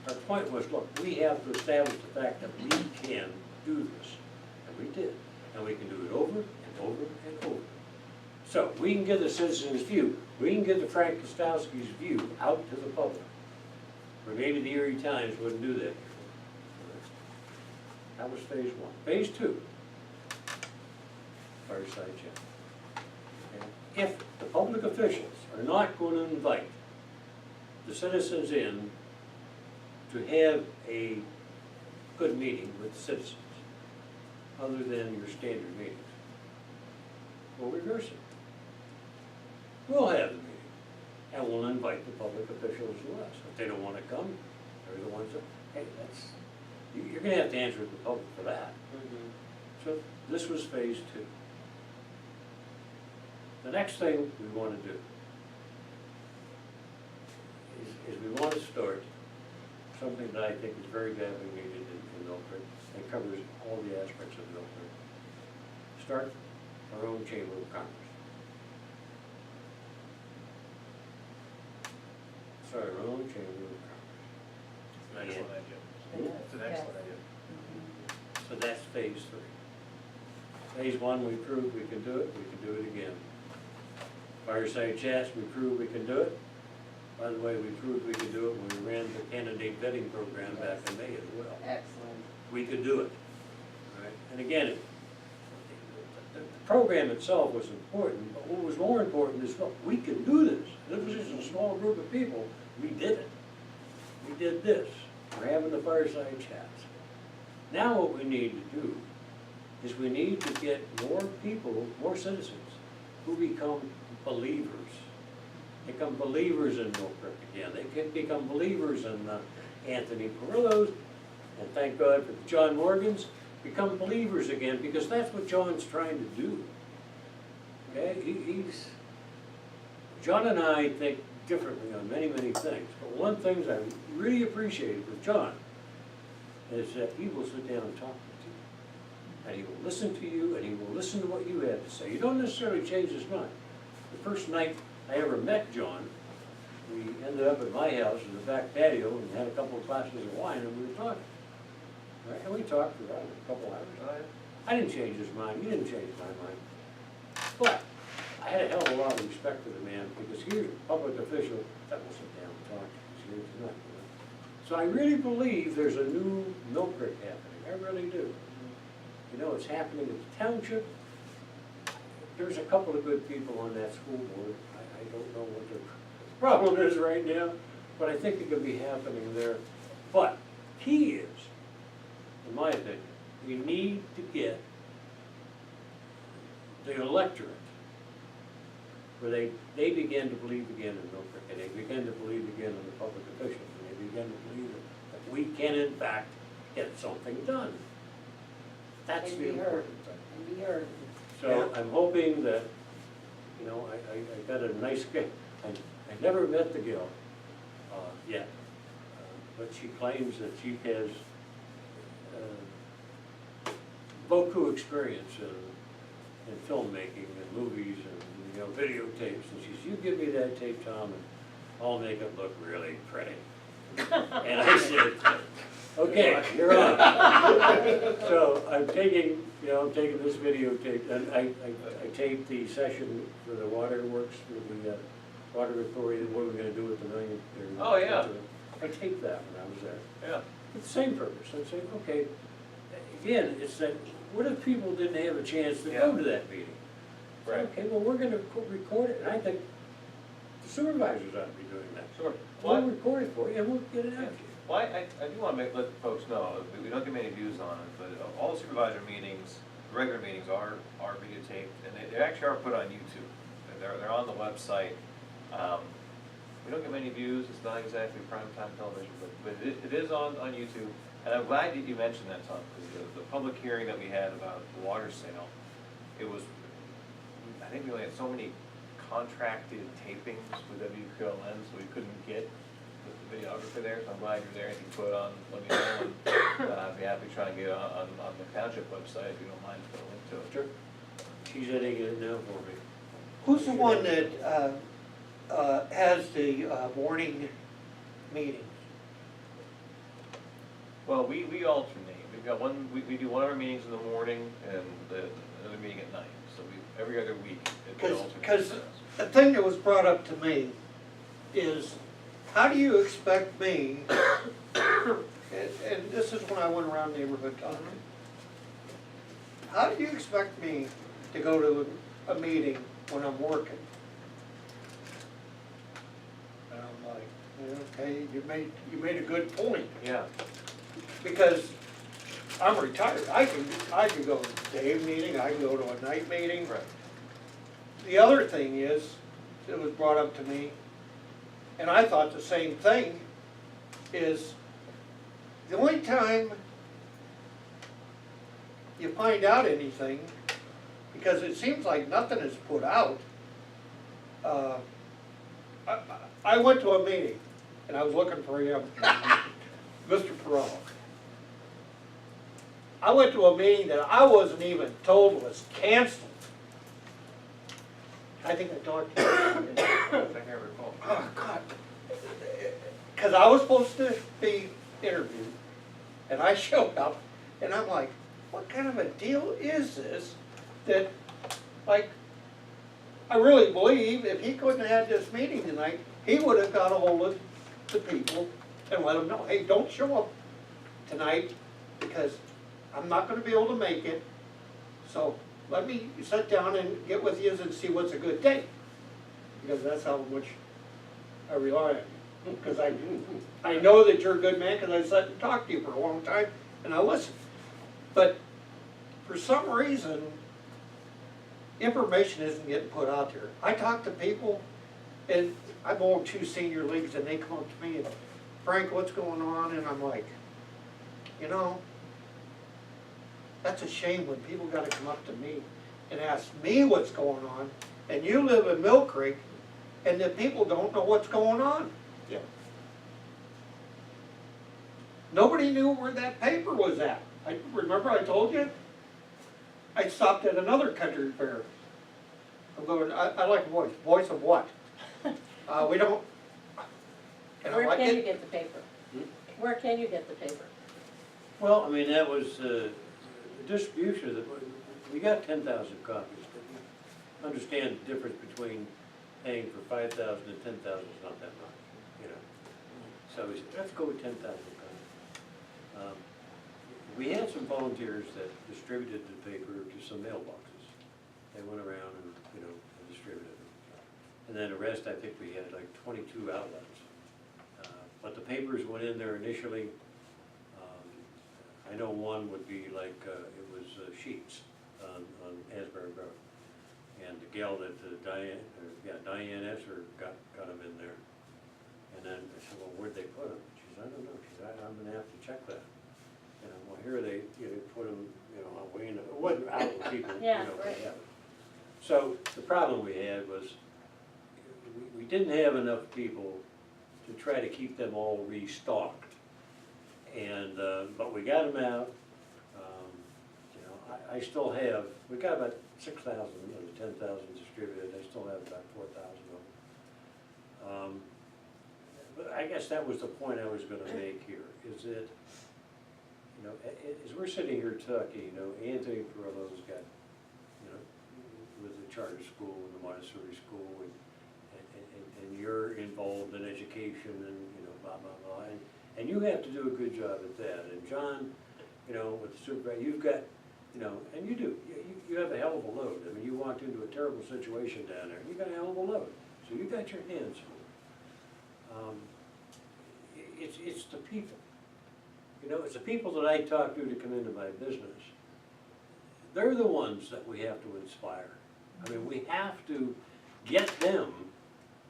Our point was, look, we have to establish the fact that we can do this. And we did. And we can do it over and over and over. So we can get the citizens' view. We can get the Frank Kostowski's view out to the public. Where maybe the Erie Times wouldn't do that before. That was phase 1. Phase 2, Fireside Chat. Okay? If the public officials are not going to invite the citizens in to have a good meeting with the citizens, other than your standard meetings, we'll reverse it. We'll have the meeting, and we'll invite the public officials to us. If they don't want to come, they're the ones that, hey, that's, you're going to have to answer to the public for that. So this was phase 2. The next thing we want to do is we want to start something that I think is very badly needed in Millcreek and covers all the aspects of Millcreek. Start our own Chamber of Commerce. Start our own Chamber of Commerce. It's an excellent idea. It's an excellent idea. So that's phase 3. Phase 1, we proved we can do it, we can do it again. Fireside Chats, we proved we can do it. By the way, we proved we could do it when we ran the candidate vetting program back in May as well. Excellent. We could do it. All right? And again, the program itself was important, but what was more important is, look, we can do this. This was just a small group of people. We did it. We did this. We're having the Fireside Chats. Now what we need to do is we need to get more people, more citizens, who become believers. Become believers in Millcreek again. They can become believers in Anthony Perillo's, and thank God for John Morgan's. Become believers again, because that's what John's trying to do. Okay, John and I think differently on many, many things. But one of the things I really appreciated with John is that he will sit down and talk with you. And he will listen to you, and he will listen to what you have to say. You don't necessarily change his mind. The first night I ever met John, we ended up at my house in the back patio and had a couple of glasses of wine, and we were talking. Right? And we talked for, I don't know, a couple hours. I didn't change his mind, he didn't change my mind. But I had a hell of a lot of respect for the man, because he was a public official that will sit down and talk to us here tonight, you know. So I really believe there's a new Millcreek happening, I really do. You know, it's happening in the township. There's a couple of good people on that school board. I don't know what the problem is right now, but I think it could be happening there. But key is, in my opinion, we need to get the electorate where they begin to believe again in Millcreek, and they begin to believe again in the public officials, and they begin to believe that we can in fact get something done. That's And the be heard. important thing. And be heard. So I'm hoping that, you know, I got a nice guy, I never met the gal yet, but she claims that she has beaucoup experience in filmmaking and movies and, you know, videotapes. And she says, you give me that tape, Tom, and I'll make it look really pretty. And I said, okay, you're on. So I'm taking, you know, I'm taking this videotape, and I taped the session for the waterworks, for the water authority, what we're gonna do with the million. Oh, yeah. I taped that when I was there. Yeah. It's the same purpose. I'm saying, okay, again, it's that, what if people didn't have a chance to go to that meeting? So, Right. okay, well, we're gonna record it, and I think the supervisors ought to be doing that. Sure. We'll record it for you, and we'll get it out to you. Well, I do want to let folks know, we don't get many views on it, but all the supervisor meetings, regular meetings are videotaped, and they actually are put on YouTube. They're on the website. We don't get many views, it's not exactly primetime television, but it is on YouTube. And I'm glad that you mentioned that, Tom, because the public hearing that we had about the water sale, it was, I think we only had so many contracted tapings with WQLN, so we couldn't get the videographer there, so I'm glad you're there. If you put it on, let me know, and I'd be happy to try and get it on the township website, if you don't mind putting a link to it. Sure. She's editing it now for me. Who's the one that has the morning meetings? Well, we alternate. We've got we do one of our meetings in the morning and another meeting at night, so every other week it alternates. Because the thing that was brought up to me is, how do you expect me, and this is when I went around the neighborhood talking, how do you expect me to go to a meeting when I'm working? And I'm like, yeah, okay, you made a good point, Yeah. because I'm retired. I can go to a day meeting, I can go to a night meeting. Right. The other thing is, it was brought up to me, and I thought the same thing, is the only time you find out anything, because it seems like nothing is put out. I went to a meeting, and I was looking for him, Mr. Peralta. I went to a meeting that I wasn't even told was canceled. I think I talked to you. I think I recall. Oh, God. Because I was supposed to be interviewed, and I showed up, and I'm like, what kind of a deal is this? That, like, I really believe if he couldn't have had this meeting tonight, he would have got a hold of the people and let them know, hey, don't show up tonight because I'm not going to be able to make it. So let me sit down and get with you and see what's a good day. Because that's how much I rely on you. Because I know that you're a good man because I sat and talked to you for a long time and I listened. But for some reason, information isn't getting put out there. I talk to people, and I belong to 2 senior leagues, and they come up to me and, Frank, what's going on? And I'm like, you know, that's a shame when people got to come up to me and ask me what's going on, and you live in Millcreek, and the people don't know what's going on. Yeah. Nobody knew where that paper was at. Remember I told you? I stopped at another country fair. I'm going, I like a voice. Voice of what? We don't. And I'm Where like, can you get the paper? Hmm? Where can you get the paper? Well, I mean, that was the distribution, we got 10,000 copies, didn't we? understand the difference between paying for 5,000 and 10,000 is not that much, you know. So we said, let's go with 10,000 pounds. We had some volunteers that distributed the paper to some mailboxes. They went around and, you know, and distributed it. And then the rest, I think we had like 22 outlets. But the papers went in there initially. I know one would be like, it was sheets on Asbury Road. And the gal that Diane Esser got them in there. And then I said, well, where'd they put them? She said, I don't know. She said, I'm gonna have to check that. And I'm, well, here they, you know, put them, you know, away in the, it wasn't out with people, you Yeah, know. right. Yeah. So the problem we had was, we didn't have enough people to try to keep them all restocked. And, but we got them out. You know, I still have, we got about 6,000 of the 10,000 distributed. I still have about 4,000 of them. But I guess that was the point I was gonna make here, is that, you know, as we're sitting here talking, you know, Anthony Perillo's got, you know, with the charter school and the Montessori school, and you're involved in education and, you know, blah, blah, blah. And you have to do a good job at that. And John, you know, with the supervisor, you've got, you know, and you do, you have a hell of a load. I mean, you walked into a terrible situation down there, you got a hell of a load. So you got your hands full. It's the people. You know, it's the people that I talk to come into my business. They're the ones that we have to inspire. I mean, we have to get them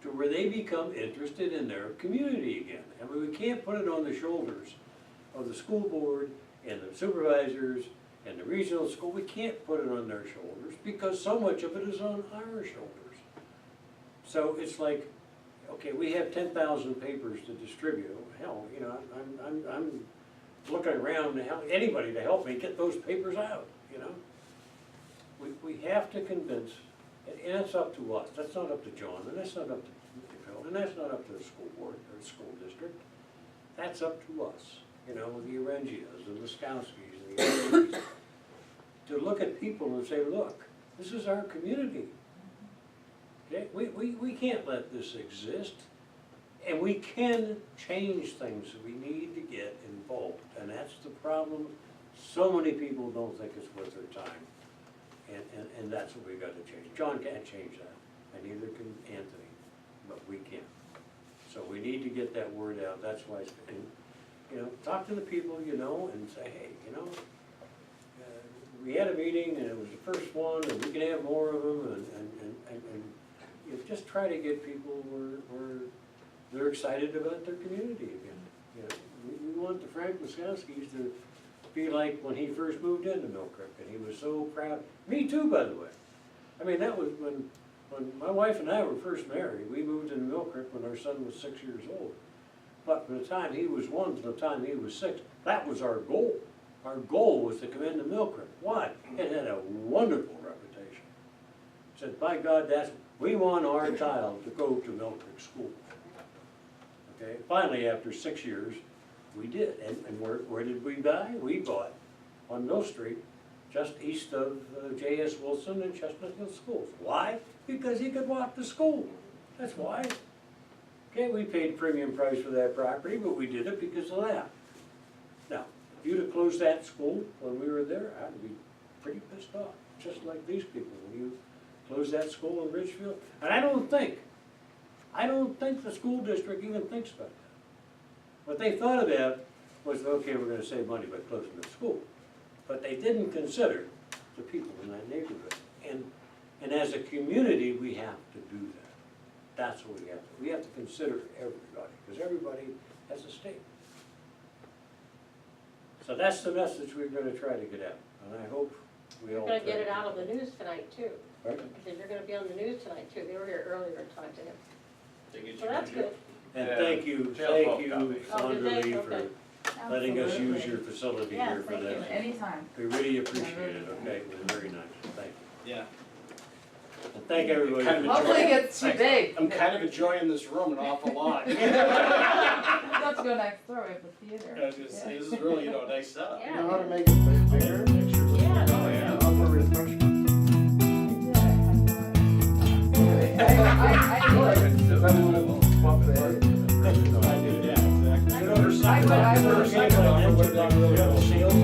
to where they become interested in their community again. I mean, we can't put it on the shoulders of the school board and the supervisors and the regional school. We can't put it on their shoulders because so much of it is on our shoulders. So it's like, okay, we have 10,000 papers to distribute. Hell, you know, I'm looking around to help anybody to help me get those papers out, you know? We have to convince, and that's up to us. That's not up to John, and that's not up to Phil, and that's not up to the school board or the school district. That's up to us, you know, the Orangias, the Wiskowskis, and the Orangies, to look at people and say, look, this is our community. Okay? We can't let this exist. And we can change things. We need to get involved. And that's the problem. So many people don't think it's worth their time. And that's what we've got to change. John can't change that, and neither can Anthony, but we can. So we need to get that word out. That's why, you know, talk to the people you know and say, hey, you know, we had a meeting and it was the first one, and we can have more of them, and you know, just try to get people where they're excited about their community again. You know, we want the Frank Wiskowskis to be like when he first moved into Millcreek, and he was so proud. Me too, by the way. I mean, that was when my wife and I were first married. We moved into Millcreek when our son was 6 years old. But from the time he was 1 to the time he was 6, that was our goal. Our goal was to come into Millcreek. Why? It had a wonderful reputation. Said, by God, we want our child to go to Millcreek School. Okay. Finally, after 6 years, we did. And where did we buy? We bought on Mill Street, just east of J.S. Wilson and Chestnut Hill Schools. Why? Because he could walk to school. That's why. Okay, we paid premium price for that property, but we did it because of that. Now, if you'd have closed that school when we were there, I'd be pretty pissed off, just like these people. When you close that school in Ridgefield, and I don't think the school district even thinks about that. What they thought about was, okay, we're going to save money by closing the school. But they didn't consider the people in that neighborhood. And as a community, we have to do that. That's what we have to. We have to consider everybody, because everybody has a stake. So that's the message we're going to try to get out. And I hope we all. You're gonna get it out on the news tonight too. Pardon? I said you're gonna be on the news tonight too. They were here earlier and talked to him. Think So that's good. And Yeah. thank you, Oh, did Sandra they? Lee, Okay. for letting us use your facility Yes, here for thank you, this. anytime. We really appreciate it, okay? It was very nice, thank you. Yeah. And thank everybody. Kind of for- Hopefully it gets too big. I'm kind of enjoying this room an awful lot. We'll have to go next door, we have the theater. I was gonna say, this is really, you know, a nice setup. You know how to make it bigger? Yeah. Oh, yeah. Up for refreshment. Yeah, I have more. You know, there's something I would- recycling, you have sales